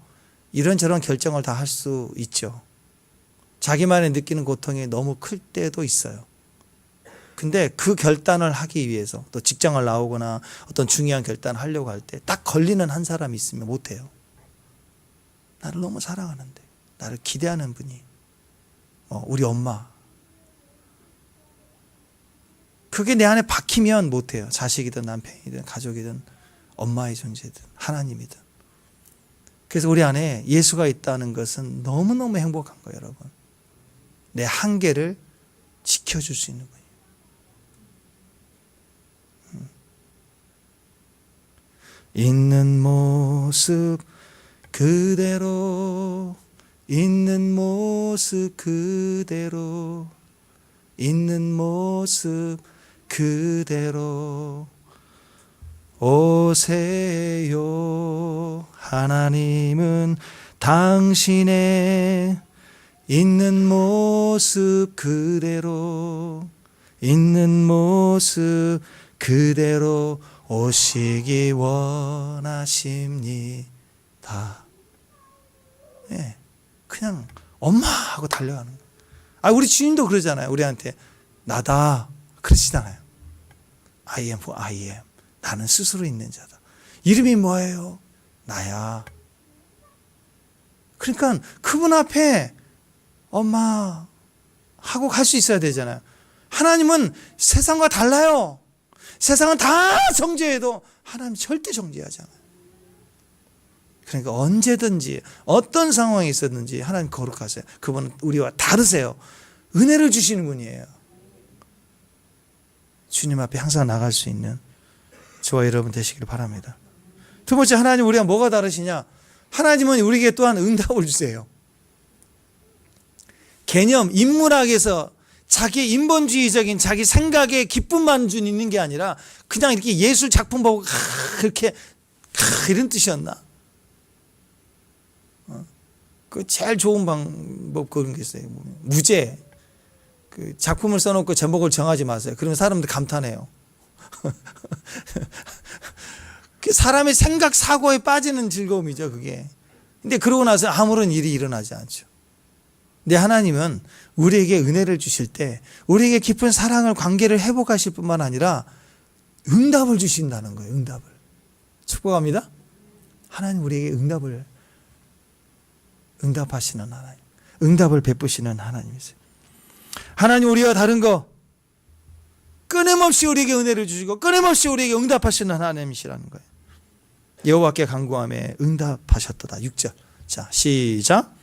이런저런 결정을 다 할 수 있죠. 자기만이 느끼는 고통이 너무 클 때도 있어요. 근데 그 결단을 하기 위해서 또 직장을 나오거나 어떤 중요한 결단을 하려고 할 때 딱 걸리는 한 사람이 있으면 못해요. 나를 너무 사랑하는데, 나를 기대하는 분이 우리 엄마. 그게 내 안에 박히면 못해요. 자식이든 남편이든 가족이든 엄마의 존재든 하나님이든. 그래서 우리 안에 예수가 있다는 것은 너무너무 행복한 거예요, 여러분. 내 한계를 지켜줄 수 있는 거예요. 있는 모습 그대로, 있는 모습 그대로, 있는 모습 그대로 오세요. 하나님은 당신의 있는 모습 그대로, 있는 모습 그대로 오시기 원하십니다. 다. 예. 그냥 엄마 하고 달려가는 거예요. 아, 우리 주님도 그러잖아요. 우리한테 나다 그러시잖아요. I am who I am. 나는 스스로 있는 자다. 이름이 뭐예요? 나야. 그러니까 그분 앞에 엄마 하고 갈 수 있어야 되잖아요. 하나님은 세상과 달라요. 세상은 다 정죄해도 하나님 절대 정죄하지 않아요. 그러니까 언제든지 어떤 상황이 있었는지 하나님 거룩하세요. 그분은 우리와 다르세요. 은혜를 주시는 분이에요. 주님 앞에 항상 나갈 수 있는 저와 여러분 되시길 바랍니다. 두 번째, 하나님 우리가 뭐가 다르시냐? 하나님은 우리에게 또한 응답을 주세요. 개념, 인문학에서 자기 인본주의적인 자기 생각에 기쁨만 있는 게 아니라 그냥 이렇게 예술 작품 보고 그렇게 이런 뜻이었나? 그 제일 좋은 방법 그런 게 있어요. 무제. 그 작품을 써놓고 제목을 정하지 마세요. 그러면 사람들 감탄해요. 그 사람의 생각 사고에 빠지는 즐거움이죠, 그게. 근데 그러고 나서 아무런 일이 일어나지 않죠. 근데 하나님은 우리에게 은혜를 주실 때 우리에게 깊은 사랑을 관계를 회복하실 뿐만 아니라 응답을 주신다는 거예요. 응답을. 축복합니다. 하나님 우리에게 응답하시는 하나님. 응답을 베푸시는 하나님이세요. 하나님 우리와 다른 거 끊임없이 우리에게 은혜를 주시고 끊임없이 우리에게 응답하시는 하나님이시라는 거예요. 여호와께 간구하며 응답하셨도다. 6절. 자, 시작.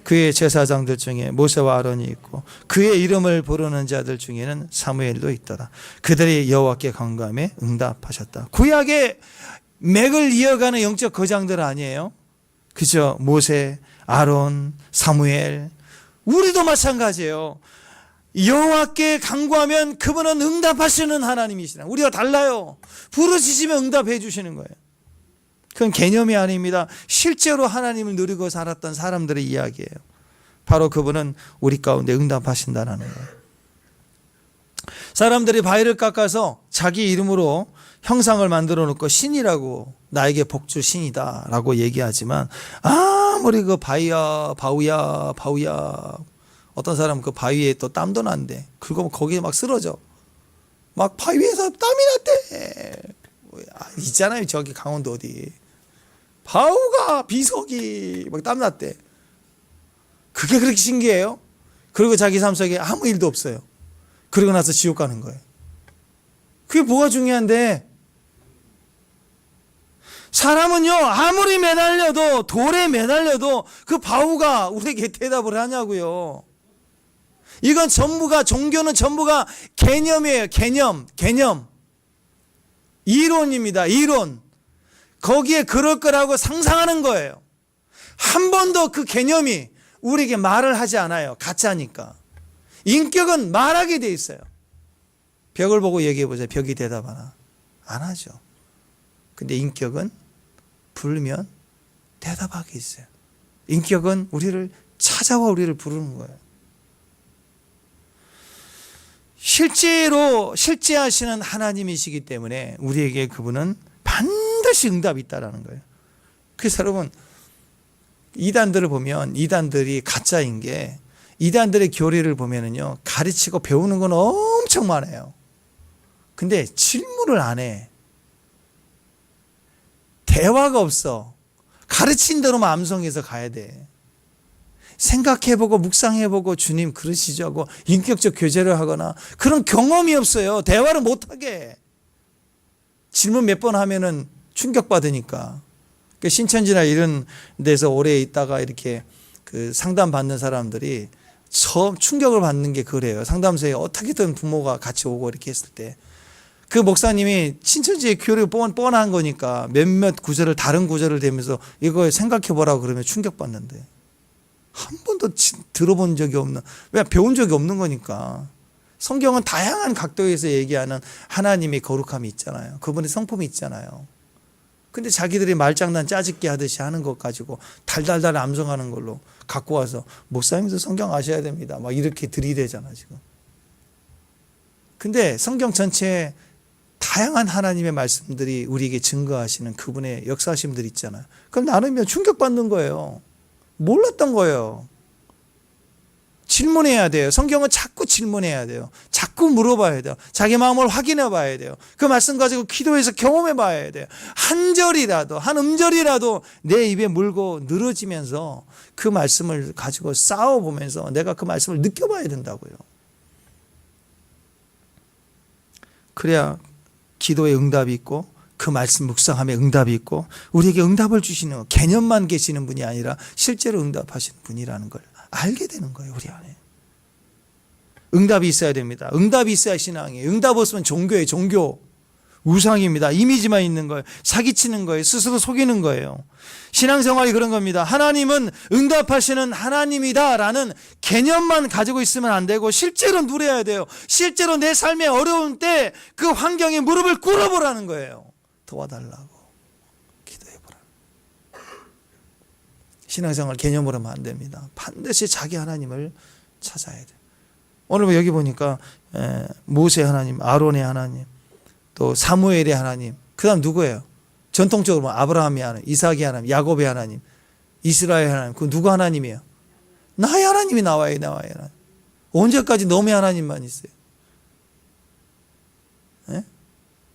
그의 제사장들 중에 모세와 아론이 있고 그의 이름을 부르는 자들 중에는 사무엘도 있더라. 그들이 여호와께 간구하며 응답하셨다. 구약의 맥을 이어가는 영적 거장들 아니에요? 그죠? 모세, 아론, 사무엘. 우리도 마찬가지예요. 여호와께 간구하면 그분은 응답하시는 하나님이시라. 우리가 달라요. 부르시면 응답해 주시는 거예요. 그건 개념이 아닙니다. 실제로 하나님을 누리고 살았던 사람들의 이야기예요. 바로 그분은 우리 가운데 응답하신다는 거예요. 사람들이 바위를 깎아서 자기 이름으로 형상을 만들어 놓고 신이라고, 나에게 복줄 신이다 라고 얘기하지만 아무리 그 바우야 어떤 사람은 그 바위에 또 땀도 난대. 그리고 거기에 막 쓰러져. 막 바위에서 땀이 났대. 있잖아요, 저기 강원도 어디. 바우가 비석이 막 땀 났대. 그게 그렇게 신기해요? 그리고 자기 삶 속에 아무 일도 없어요. 그러고 나서 지옥 가는 거예요. 그게 뭐가 중요한데? 사람은요, 아무리 매달려도, 돌에 매달려도 그 바우가 우리에게 대답을 하냐고요. 이건 전부가, 종교는 전부가 개념이에요. 개념. 이론입니다. 이론. 거기에 그럴 거라고 상상하는 거예요. 한 번도 그 개념이 우리에게 말을 하지 않아요. 가짜니까. 인격은 말하게 돼 있어요. 벽을 보고 얘기해 보세요. 벽이 대답하나? 안 하죠. 근데 인격은 부르면 대답하게 있어요. 인격은 우리를 찾아와 우리를 부르는 거예요. 실제로 실제하시는 하나님이시기 때문에 우리에게 그분은 반드시 응답이 있다라는 거예요. 그래서 여러분, 이단들을 보면 이단들이 가짜인 게, 이단들의 교리를 보면은요, 가르치고 배우는 건 엄청 많아요. 근데 질문을 안 해. 대화가 없어. 가르친 대로만 암송해서 가야 돼. 생각해보고 묵상해보고 주님 그러시죠 하고 인격적 교제를 하거나 그런 경험이 없어요. 대화를 못하게. 질문 몇 번 하면은 충격받으니까. 신천지나 이런 데서 오래 있다가 이렇게 그 상담 받는 사람들이 처음 충격을 받는 게 그래요. 상담소에 어떻게든 부모가 같이 오고 이렇게 했을 때 그 목사님이 신천지의 교리가 뻔한 거니까 몇몇 구절을 다른 구절을 대면서 이거 생각해 보라고 그러면 충격받는데, 한 번도 들어본 적이 없는, 왜 배운 적이 없는 거니까. 성경은 다양한 각도에서 얘기하는 하나님의 거룩함이 있잖아요. 그분의 성품이 있잖아요. 근데 자기들이 말장난 짜집기 하듯이 하는 것 가지고 달달달 암송하는 걸로 갖고 와서 목사님도 성경 아셔야 됩니다 막 이렇게 들이대잖아 지금. 근데 성경 전체에 다 다양한 하나님의 말씀들이 우리에게 증거하시는 그분의 역사심들이 있잖아요. 그럼 나누면 충격받는 거예요. 몰랐던 거예요. 질문해야 돼요. 성경은 자꾸 질문해야 돼요. 자꾸 물어봐야 돼요. 자기 마음을 확인해 봐야 돼요. 그 말씀 가지고 기도해서 경험해 봐야 돼요. 한 절이라도, 한 음절이라도 내 입에 물고 늘어지면서 그 말씀을 가지고 싸워보면서 내가 그 말씀을 느껴봐야 된다고요. 그래야 기도에 응답이 있고 그 말씀 묵상함에 응답이 있고 우리에게 응답을 주시는, 개념만 계시는 분이 아니라 실제로 응답하시는 분이라는 걸 알게 되는 거예요. 우리 안에 응답이 있어야 됩니다. 응답이 있어야 신앙이에요. 응답 없으면 종교예요. 종교, 우상입니다. 이미지만 있는 거예요. 사기치는 거예요. 스스로 속이는 거예요. 신앙생활이 그런 겁니다. 하나님은 응답하시는 하나님이다라는 개념만 가지고 있으면 안 되고 실제로 누려야 돼요. 실제로 내 삶에 어려운 때 그 환경에 무릎을 꿇어보라는 거예요. 도와달라고 기도해보라. 신앙생활 개념으로 하면 안 됩니다. 반드시 자기 하나님을 찾아야 돼요. 오늘 여기 보니까 모세 하나님, 아론의 하나님, 또 사무엘의 하나님, 그 다음 누구예요? 전통적으로 아브라함의 하나님, 이삭의 하나님, 야곱의 하나님, 이스라엘 하나님, 그 누구 하나님이에요? 나의 하나님이 나와요. 나와요. 언제까지 너의 하나님만 있어요? 예?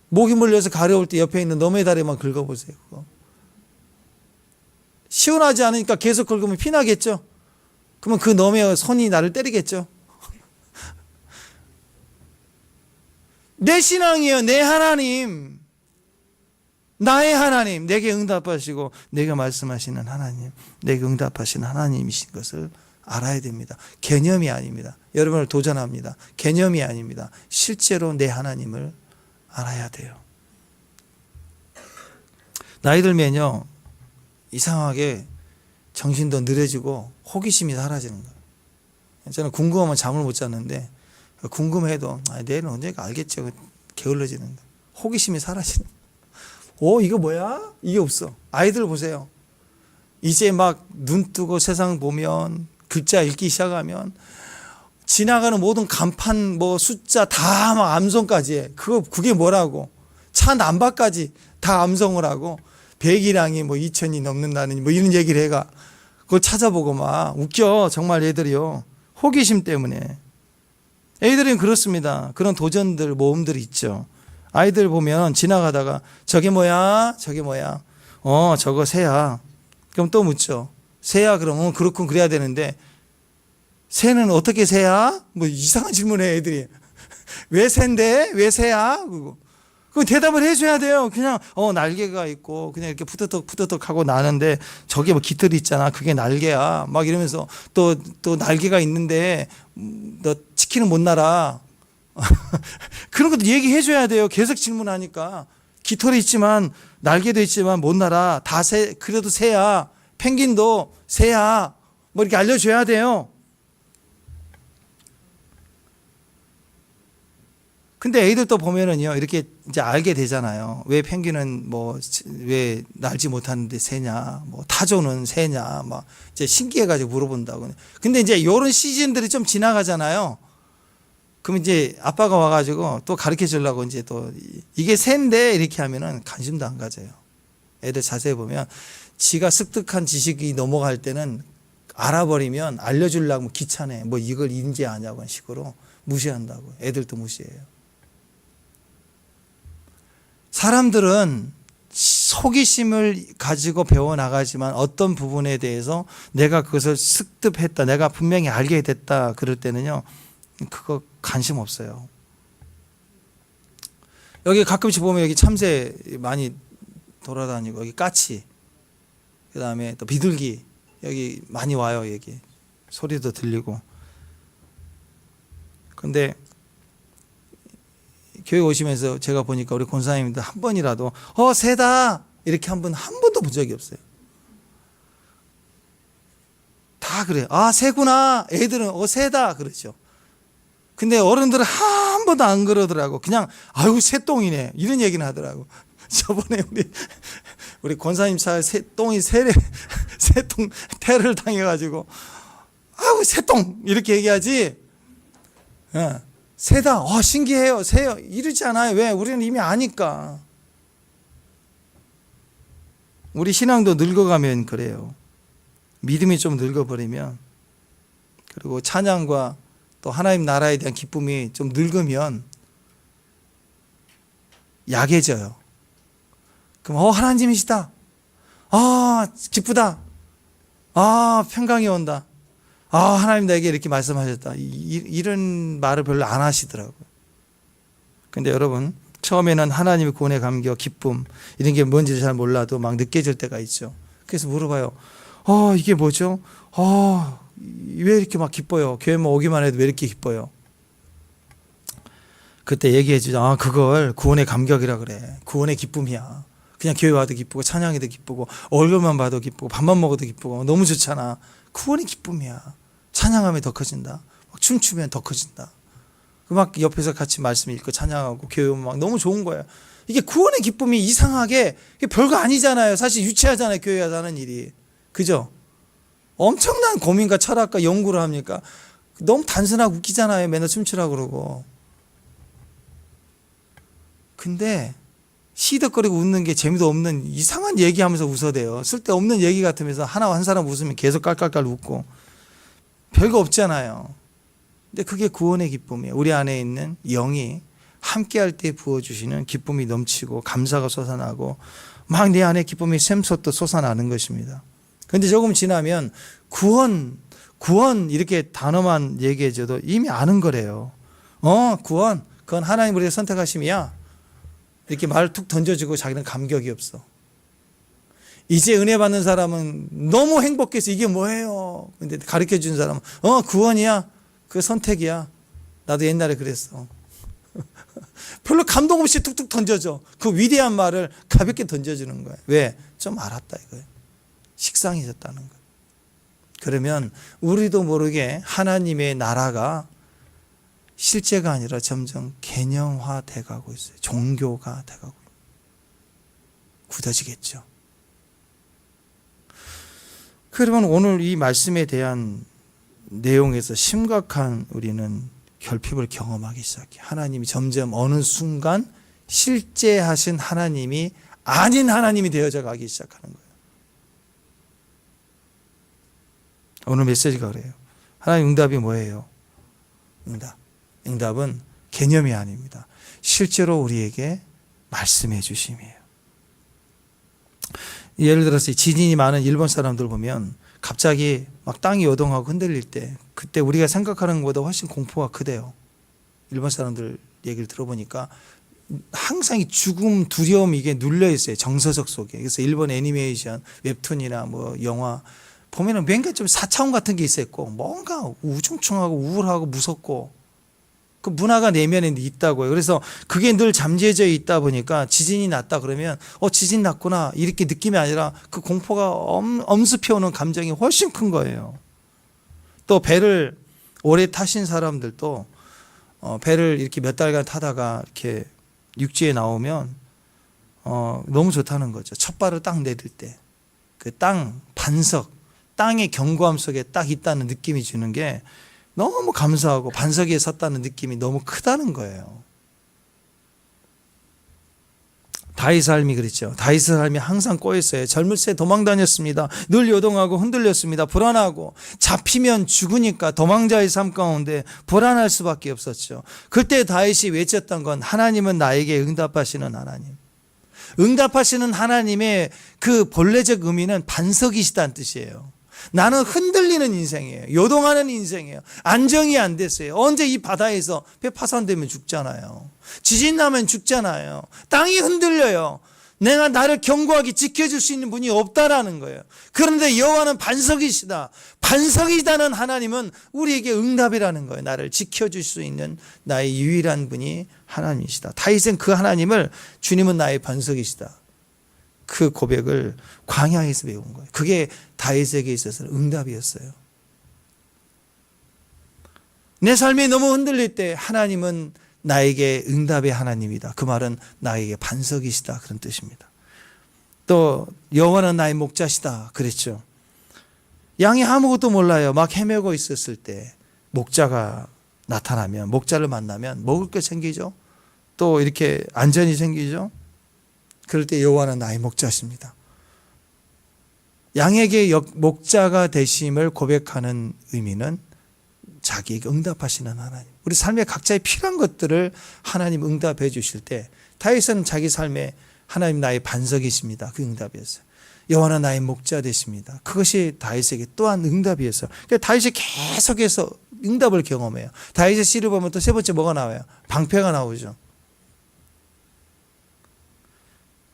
목이 물려서 가려울 때 옆에 있는 너의 다리만 긁어보세요. 그거. 시원하지 않으니까 계속 긁으면 피나겠죠? 그러면 그 너의 손이 나를 때리겠죠? 내 신앙이에요. 내 하나님, 나의 하나님, 내게 응답하시고 내게 말씀하시는 하나님, 내게 응답하시는 하나님이신 것을 알아야 됩니다. 개념이 아닙니다. 여러분을 도전합니다. 개념이 아닙니다. 실제로 내 하나님을 알아야 돼요. 나이 들면요, 이상하게 정신도 느려지고 호기심이 사라지는 거예요. 저는 궁금하면 잠을 못 잤는데 궁금해도 내일은 언젠가 알겠죠. 게을러지는 거예요. 호기심이 사라지는 거예요. 이거 뭐야? 이게 없어. 아이들 보세요. 이제 막 눈 뜨고 세상 보면 글자 읽기 시작하면 지나가는 모든 간판, 뭐 숫자 다 막 암송까지 해. 그게 뭐라고? 차 남바까지 다 암송을 하고 배기량이 뭐 2000이 넘는다는 뭐 이런 얘기를 해가 그걸 찾아보고 막 웃겨. 정말 애들이요. 호기심 때문에. 애들은 그렇습니다. 그런 도전들, 모험들이 있죠. 아이들 보면 지나가다가 저게 뭐야? 저게 뭐야? 저거 새야. 그럼 또 묻죠. 새야? 그럼 그렇군 그래야 되는데 새는 어떻게 새야? 뭐 이상한 질문해 애들이. 왜 새인데? 왜 새야? 그 대답을 해줘야 돼요. 그냥 날개가 있고 그냥 이렇게 푸드덕 하고 나는데 저게 뭐 깃털이 있잖아. 그게 날개야. 막 이러면서 또 날개가 있는데 너 치킨은 못 날아. 그런 것도 얘기해줘야 돼요. 계속 질문하니까. 깃털이 있지만 날개도 있지만 못 날아. 다 새, 그래도 새야. 펭귄도 새야. 뭐 이렇게 알려줘야 돼요. 근데 애들도 보면은요, 이렇게 이제 알게 되잖아요. 왜 펭귄은 왜 날지 못하는데 새냐, 타조는 새냐, 막 이제 신기해가지고 물어본다고. 근데 이제 이런 시즌들이 좀 지나가잖아요. 그럼 이제 아빠가 와가지고 또 가르쳐 주려고 이제 또 이게 새인데 이렇게 하면은 관심도 안 가져요. 애들 자세히 보면 지가 습득한 지식이 넘어갈 때는 알아버리면 알려주려고 귀찮아. 이걸 인지하냐고 하는 식으로 무시한다고. 애들도 무시해요. 사람들은 호기심을 가지고 배워나가지만 어떤 부분에 대해서 내가 그것을 습득했다, 내가 분명히 알게 됐다 그럴 때는요, 그거 관심 없어요. 여기 가끔씩 보면 여기 참새 많이 돌아다니고 여기 까치, 그 다음에 또 비둘기 여기 많이 와요. 여기 소리도 들리고. 근데 교회 오시면서 제가 보니까 우리 권사님들 한 번이라도 새다 이렇게 한 번도 본 적이 없어요. 다 그래요. 새구나. 애들은 새다 그러죠. 근데 어른들은 한 번도 안 그러더라고. 그냥 아유 새똥이네 이런 얘기는 하더라고. 저번에 우리 권사님 차에 새똥 테러를 당해가지고 아유 새똥 이렇게 얘기하지. 새다. 신기해요. 새요. 이러지 않아요. 왜? 우리는 이미 아니까. 우리 신앙도 늙어가면 그래요. 믿음이 좀 늙어버리면, 그리고 찬양과 또 하나님 나라에 대한 기쁨이 좀 늙으면 약해져요. 그럼 하나님이시다. 기쁘다. 평강이 온다. 하나님 나에게 이렇게 말씀하셨다. 이런 말을 별로 안 하시더라고요. 근데 여러분, 처음에는 하나님의 구원의 감격, 기쁨 이런 게 뭔지 잘 몰라도 막 느껴질 때가 있죠. 그래서 물어봐요. 이게 뭐죠? 왜 이렇게 막 기뻐요? 교회만 오기만 해도 왜 이렇게 기뻐요? 그때 얘기해 주죠. 그걸 구원의 감격이라 그래. 구원의 기쁨이야. 그냥 교회 와도 기쁘고 찬양해도 기쁘고 얼굴만 봐도 기쁘고 밥만 먹어도 기쁘고 너무 좋잖아. 구원의 기쁨이야. 찬양하면 더 커진다. 막 춤추면 더 커진다. 막 옆에서 같이 말씀 읽고 찬양하고 교회 오면 막 너무 좋은 거야. 이게 구원의 기쁨이 이상하게 별거 아니잖아요. 사실 유치하잖아요. 교회 와서 하는 일이. 그죠? 엄청난 고민과 철학과 연구를 합니까? 너무 단순하고 웃기잖아요. 맨날 춤추라고 그러고. 근데 시덕거리고 웃는 게 재미도 없는 이상한 얘기하면서 웃어대요. 쓸데없는 얘기 같으면서 한 사람 웃으면 계속 깔깔깔 웃고 별거 없잖아요. 근데 그게 구원의 기쁨이에요. 우리 안에 있는 영이 함께할 때 부어주시는 기쁨이 넘치고 감사가 솟아나고 막 내 안에 기쁨이 샘솟듯 솟아나는 것입니다. 근데 조금 지나면 구원 이렇게 단어만 얘기해줘도 이미 아는 거래요. 구원 그건 하나님 우리의 선택하심이야. 이렇게 말을 툭 던져주고 자기는 감격이 없어. 이제 은혜 받는 사람은 너무 행복해서 이게 뭐예요? 근데 가르쳐 준 사람은 구원이야. 그 선택이야. 나도 옛날에 그랬어. 별로 감동 없이 툭툭 던져줘. 그 위대한 말을 가볍게 던져주는 거야. 왜? 좀 알았다 이거예요. 식상해졌다는 거예요. 그러면 우리도 모르게 하나님의 나라가 실제가 아니라 점점 개념화 돼가고 있어요. 종교가 돼가고 굳어지겠죠. 그러면 오늘 이 말씀에 대한 내용에서 심각한 우리는 결핍을 경험하기 시작해. 하나님이 점점 어느 순간 실제 하신 하나님이 아닌 하나님이 되어져 가기 시작하는 거예요. 오늘 메시지가 그래요. 하나님 응답이 뭐예요? 응답은 개념이 아닙니다. 실제로 우리에게 말씀해 주심이에요. 예를 들어서 지진이 많은 일본 사람들 보면 갑자기 막 땅이 요동하고 흔들릴 때 그때 우리가 생각하는 것보다 훨씬 공포가 크대요. 일본 사람들 얘기를 들어보니까 항상 이 죽음, 두려움 이게 눌려 있어요. 정서적 속에. 그래서 일본 애니메이션, 웹툰이나 뭐 영화 보면은 뭔가 좀 4차원 같은 게 있었고 뭔가 우중충하고 우울하고 무섭고 그 문화가 내면에 있다고요. 그래서 그게 늘 잠재져 있다 보니까 지진이 났다 그러면 지진 났구나 이렇게 느낌이 아니라 그 공포가 엄습해오는 감정이 훨씬 큰 거예요. 또 배를 오래 타신 사람들도 배를 이렇게 몇 달간 타다가 이렇게 육지에 나오면 너무 좋다는 거죠. 첫 발을 딱 내딜 때 그 반석, 땅의 견고함 속에 딱 있다는 느낌이 주는 게 너무 감사하고 반석 위에 섰다는 느낌이 너무 크다는 거예요. 다윗의 삶이 그랬죠. 다윗의 삶이 항상 꼬였어요. 젊을 때 도망 다녔습니다. 늘 요동하고 흔들렸습니다. 불안하고 잡히면 죽으니까 도망자의 삶 가운데 불안할 수밖에 없었죠. 그때 다윗이 외쳤던 건 하나님은 나에게 응답하시는 하나님. 응답하시는 하나님의 그 본래적 의미는 반석이시다는 뜻이에요. 나는 흔들리는 인생이에요. 요동하는 인생이에요. 안정이 안 됐어요. 언제 이 바다에서 배 파산되면 죽잖아요. 지진 나면 죽잖아요. 땅이 흔들려요. 내가 나를 견고하게 지켜줄 수 있는 분이 없다라는 거예요. 그런데 여호와는 반석이시다. 반석이다는 하나님은 우리에게 응답이라는 거예요. 나를 지켜줄 수 있는 나의 유일한 분이 하나님이시다. 다윗은 그 하나님을 주님은 나의 반석이시다. 그 고백을 광야에서 배운 거예요. 그게 다윗에게 있어서는 응답이었어요. 내 삶이 너무 흔들릴 때 하나님은 나에게 응답의 하나님이다. 그 말은 나에게 반석이시다. 그런 뜻입니다. 또 여호와는 나의 목자시다. 그랬죠. 양이 아무것도 몰라요. 막 헤매고 있었을 때 목자가 나타나면, 목자를 만나면 먹을 게 생기죠. 또 이렇게 안전이 생기죠. 그럴 때 여호와는 나의 목자십니다. 양에게 목자가 되심을 고백하는 의미는 자기에게 응답하시는 하나님. 우리 삶에 각자의 필요한 것들을 하나님 응답해 주실 때, 다윗은 자기 삶에 하나님 나의 반석이십니다. 그 응답이었어요. 여호와는 나의 목자 되십니다. 그것이 다윗에게 또한 응답이었어요. 그러니까 다윗이 계속해서 응답을 경험해요. 다윗의 시를 보면 또 세 번째 뭐가 나와요? 방패가 나오죠.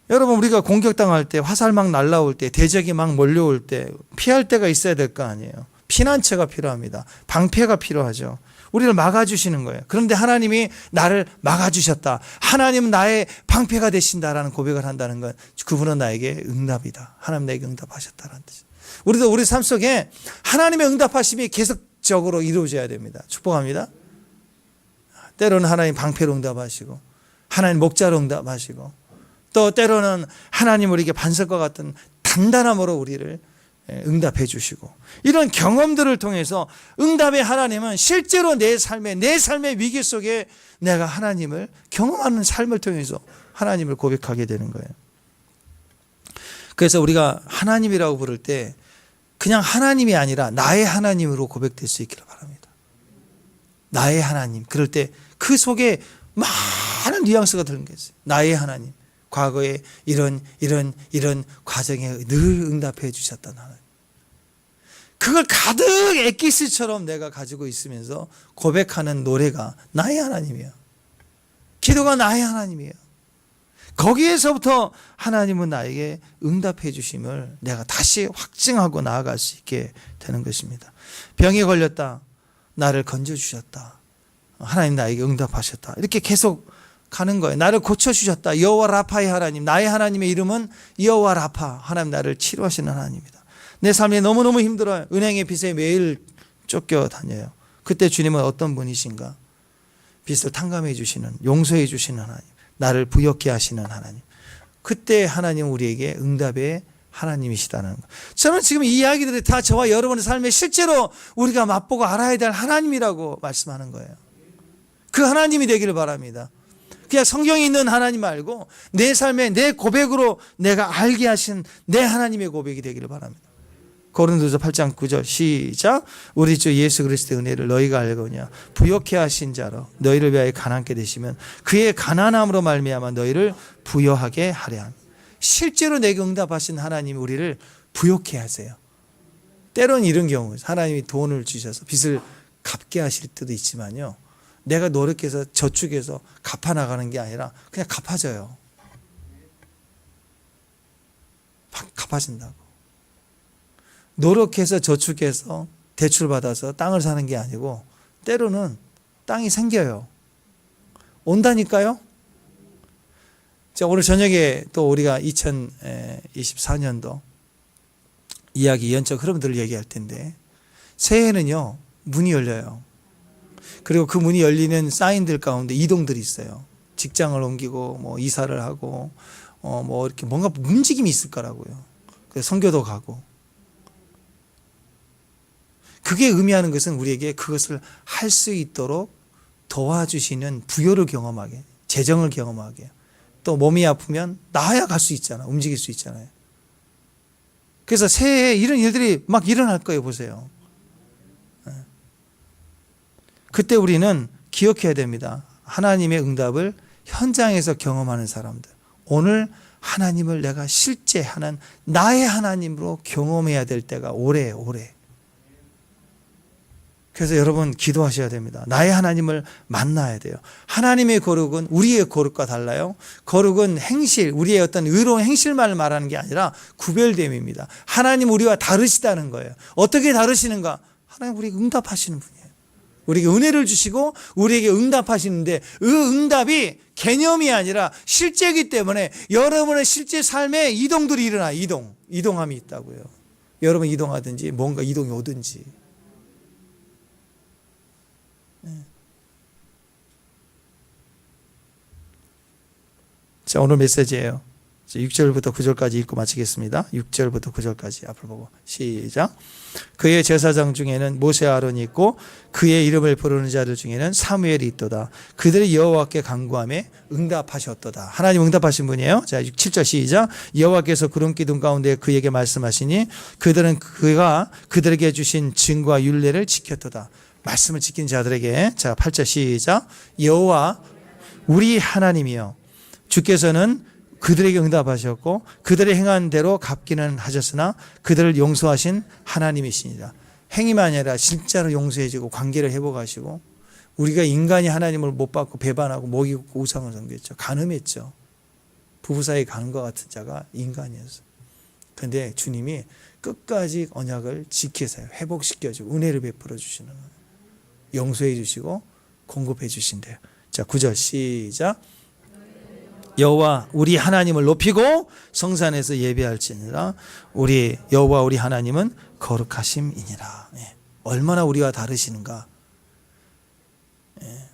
여러분, 우리가 공격당할 때, 화살 막 날라올 때, 대적이 막 몰려올 때 피할 데가 있어야 될 거 아니에요. 피난처가 필요합니다. 방패가 필요하죠. 우리를 막아주시는 거예요. 그런데 하나님이 나를 막아주셨다, 하나님은 나의 방패가 되신다라는 고백을 한다는 건 그분은 나에게 응답이다, 하나님 나에게 응답하셨다라는 뜻이에요. 우리도 우리 삶 속에 하나님의 응답하심이 계속적으로 이루어져야 됩니다. 축복합니다. 때로는 하나님 방패로 응답하시고, 하나님 목자로 응답하시고, 또 때로는 하나님 우리에게 반석과 같은 단단함으로 우리를 응답해 주시고, 이런 경험들을 통해서 응답의 하나님은 실제로 내 삶의 위기 속에 내가 하나님을 경험하는 삶을 통해서 하나님을 고백하게 되는 거예요. 그래서 우리가 하나님이라고 부를 때 그냥 하나님이 아니라 나의 하나님으로 고백될 수 있기를 바랍니다. 나의 하나님. 그럴 때 그 속에 많은 뉘앙스가 들은 게 있어요. 나의 하나님. 과거에 이런 과정에 늘 응답해 주셨던 하나님. 그걸 가득 엑기스처럼 내가 가지고 있으면서 고백하는 노래가 나의 하나님이에요. 기도가 나의 하나님이에요. 거기에서부터 하나님은 나에게 응답해 주심을 내가 다시 확증하고 나아갈 수 있게 되는 것입니다. 병에 걸렸다, 나를 건져주셨다, 하나님 나에게 응답하셨다, 이렇게 계속 가는 거예요. 나를 고쳐주셨다, 여호와 라파의 하나님. 나의 하나님의 이름은 여호와 라파, 하나님 나를 치료하시는 하나님입니다. 내 삶이 너무너무 힘들어요. 은행의 빚에 매일 쫓겨 다녀요. 그때 주님은 어떤 분이신가? 빚을 탕감해 주시는, 용서해 주시는 하나님, 나를 부욕케 하시는 하나님. 그때 하나님 우리에게 응답의 하나님이시다는 것. 저는 지금 이 이야기들이 다 저와 여러분의 삶에 실제로 우리가 맛보고 알아야 될 하나님이라고 말씀하는 거예요. 그 하나님이 되기를 바랍니다. 그냥 성경에 있는 하나님 말고 내 삶에 내 고백으로 내가 알게 하신 내 하나님의 고백이 되기를 바랍니다. 고린도서 8장 9절 시작. 우리 주 예수 그리스도의 은혜를 너희가 알거냐, 부욕케 하신 자로 너희를 위하여 가난케 되시면 그의 가난함으로 말미암아 너희를 부여하게 하려 함. 실제로 내게 응답하신 하나님이 우리를 부욕케 하세요. 때로는 이런 경우, 하나님이 돈을 주셔서 빚을 갚게 하실 때도 있지만요, 내가 노력해서 저축해서 갚아나가는 게 아니라 그냥 갚아져요. 갚아진다고. 노력해서 저축해서 대출받아서 땅을 사는 게 아니고 때로는 땅이 생겨요. 온다니까요. 자, 오늘 저녁에 또 우리가 2024년도 이야기 연적 흐름들을 얘기할 텐데, 새해에는요 문이 열려요. 그리고 그 문이 열리는 사인들 가운데 이동들이 있어요. 직장을 옮기고 뭐 이사를 하고 뭐 이렇게 뭔가 움직임이 있을 거라고요. 그래서 선교도 가고. 그게 의미하는 것은 우리에게 그것을 할 수 있도록 도와주시는 부여를 경험하게, 재정을 경험하게, 또 몸이 아프면 나아야 갈 수 있잖아, 움직일 수 있잖아요. 그래서 새해에 이런 일들이 막 일어날 거예요. 보세요. 그때 우리는 기억해야 됩니다. 하나님의 응답을 현장에서 경험하는 사람들. 오늘 하나님을 내가 실제 하는 나의 하나님으로 경험해야 될 때가 오래예요. 오래. 그래서 여러분 기도하셔야 됩니다. 나의 하나님을 만나야 돼요. 하나님의 거룩은 우리의 거룩과 달라요. 거룩은 행실, 우리의 어떤 의로운 행실만을 말하는 게 아니라 구별됨입니다. 하나님 우리와 다르시다는 거예요. 어떻게 다르시는가? 하나님 우리에게 응답하시는 분이에요. 우리에게 은혜를 주시고 우리에게 응답하시는데, 그 응답이 개념이 아니라 실제이기 때문에 여러분의 실제 삶에 이동들이 일어나요. 이동함이 있다고요. 여러분 이동하든지 뭔가 이동이 오든지. 자, 오늘 메시지예요. 6절부터 9절까지 읽고 마치겠습니다. 6절부터 9절까지 앞을 보고 시작. 그의 제사장 중에는 모세 아론이 있고 그의 이름을 부르는 자들 중에는 사무엘이 있도다. 그들이 여호와께 간구하매 응답하셨도다. 하나님 응답하신 분이에요. 자, 7절 시작. 여호와께서 구름 기둥 가운데 그에게 말씀하시니 그들은 그가 그들에게 주신 증거와 율례를 지켰도다. 말씀을 지킨 자들에게. 자, 8절 시작. 여호와 우리 하나님이여 주께서는 그들에게 응답하셨고 그들의 행한 대로 갚기는 하셨으나 그들을 용서하신 하나님이시니라. 행위만 아니라 진짜로 용서해 주고 관계를 회복하시고, 우리가 인간이 하나님을 못 받고 배반하고 목이 굽고 우상을 섬겼죠. 간음했죠. 부부 사이에 가는 것 같은 자가 인간이었어요. 그런데 주님이 끝까지 언약을 지키세요. 회복시켜주고 은혜를 베풀어 주시는 거예요. 용서해 주시고 공급해 주신대요. 자, 9절 시작. 여호와 우리 하나님을 높이고 성산에서 예배할지니라. 우리 여호와 우리 하나님은 거룩하심이니라. 예. 얼마나 우리와 다르시는가. 예.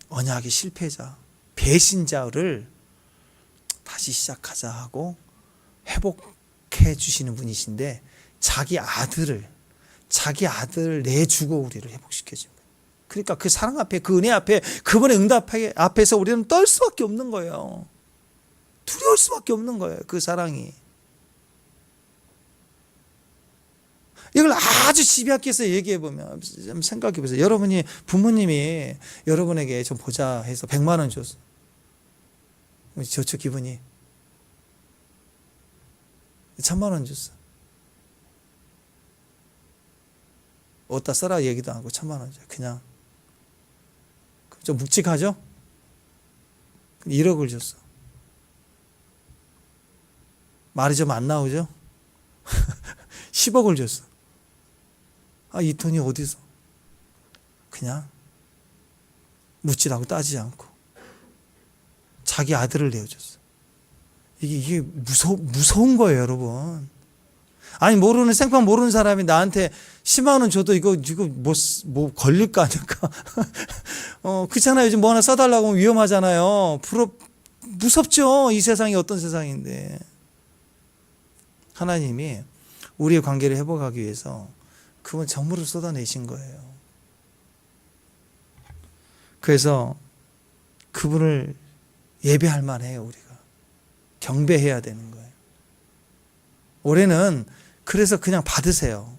언약의 실패자, 배신자를 다시 시작하자 하고 회복해 주시는 분이신데 자기 아들을 내주고 우리를 회복시켜 준 거예요. 그러니까 그 사랑 앞에, 그 은혜 앞에, 그분의 응답 앞에서 우리는 떨 수밖에 없는 거예요. 두려울 수밖에 없는 거예요. 그 사랑이. 이걸 아주 집약해서 얘기해 보면, 좀 생각해 보세요. 여러분이, 부모님이 여러분에게 좀 보자 해서 100만 원 줬어. 저쪽 기분이 1000만 원 줬어. 어디다 써라 얘기도 안 하고 1000만 원 줘. 그냥. 좀 묵직하죠? 1억을 줬어. 말이 좀 안 나오죠? 10억을 줬어. 아, 이 돈이 어디서? 그냥 묻지도 않고 따지지 않고 자기 아들을 내어줬어. 이게 무서운 거예요, 여러분. 아니, 생판 모르는 사람이 나한테 10만 원 줘도 이거 뭐 걸릴까 아닐까? 그렇잖아요. 요즘 뭐 하나 써달라고 하면 위험하잖아요. 무섭죠. 이 세상이 어떤 세상인데. 하나님이 우리의 관계를 회복하기 위해서 그분 전부를 쏟아내신 거예요. 그래서 그분을 예배할 만해요, 우리가. 경배해야 되는 거예요. 올해는 그래서 그냥 받으세요.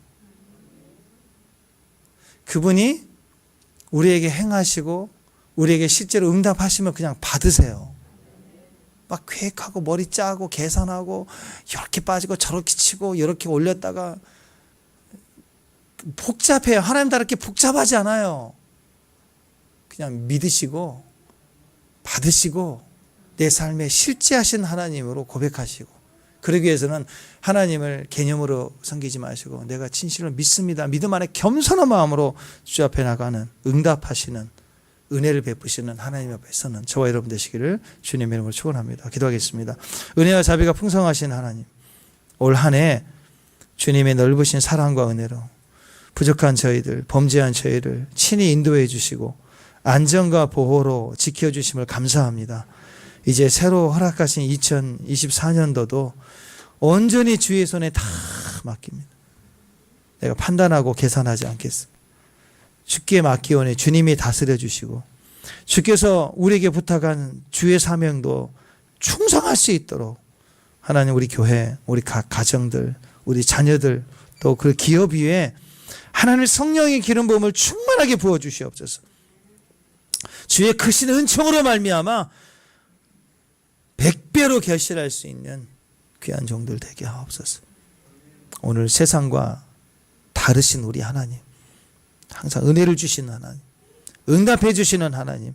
그분이 우리에게 행하시고 우리에게 실제로 응답하시면 그냥 받으세요. 막 계획하고 머리 짜고 계산하고 이렇게 빠지고 저렇게 치고 이렇게 올렸다가 복잡해요. 하나님 다르게 복잡하지 않아요. 그냥 믿으시고 받으시고 내 삶에 실제하신 하나님으로 고백하시고, 그러기 위해서는 하나님을 개념으로 섬기지 마시고 내가 진실로 믿습니다. 믿음 안에 겸손한 마음으로 주 앞에 나가는, 응답하시는, 은혜를 베푸시는 하나님 앞에 서는 저와 여러분 되시기를 주님의 이름으로 축원합니다. 기도하겠습니다. 은혜와 자비가 풍성하신 하나님, 올 한 해 주님의 넓으신 사랑과 은혜로 부족한 저희들, 범죄한 저희를 친히 인도해 주시고 안전과 보호로 지켜주심을 감사합니다. 이제 새로 허락하신 2024년도도 온전히 주의 손에 다 맡깁니다. 내가 판단하고 계산하지 않겠습니다. 주께 맡기오니 주님이 다스려 주시고 주께서 우리에게 부탁한 주의 사명도 충성할 수 있도록 하나님, 우리 교회, 우리 가정들, 우리 자녀들, 또 그 기업 위에 하나님 성령의 기름 부음을 충만하게 부어 주시옵소서. 주의 크신 은총으로 말미암아 100배로 결실할 수 있는 귀한 종들 되게 하옵소서. 오늘 세상과 다르신 우리 하나님, 항상 은혜를 주시는 하나님, 응답해 주시는 하나님,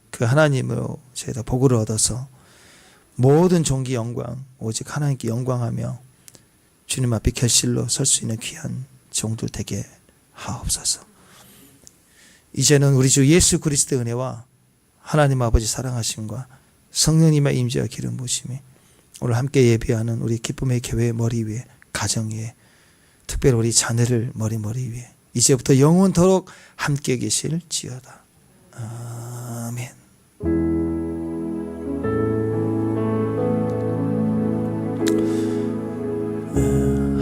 그 하나님으로 저희가 복을 얻어서 모든 존귀 영광 오직 하나님께 영광하며 주님 앞에 결실로 설 수 있는 귀한 종들 되게 하옵소서. 이제는 우리 주 예수 그리스도의 은혜와 하나님 아버지 사랑하심과 성령님의 임재와 기름 부으심이 오늘 함께 예배하는 우리 기쁨의 교회의 머리 위에, 가정 위에, 특별히 우리 자녀를 머리 위에 이제부터 영원토록 함께 계실지어다. 아멘.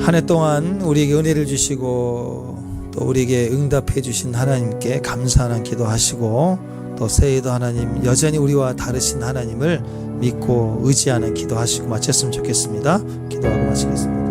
한 해 동안 우리에게 은혜를 주시고 또 우리에게 응답해 주신 하나님께 감사하는 기도하시고 또 새해에도 하나님 여전히 우리와 다르신 하나님을 믿고 의지하는 기도하시고 마쳤으면 좋겠습니다. 기도하고 마치겠습니다.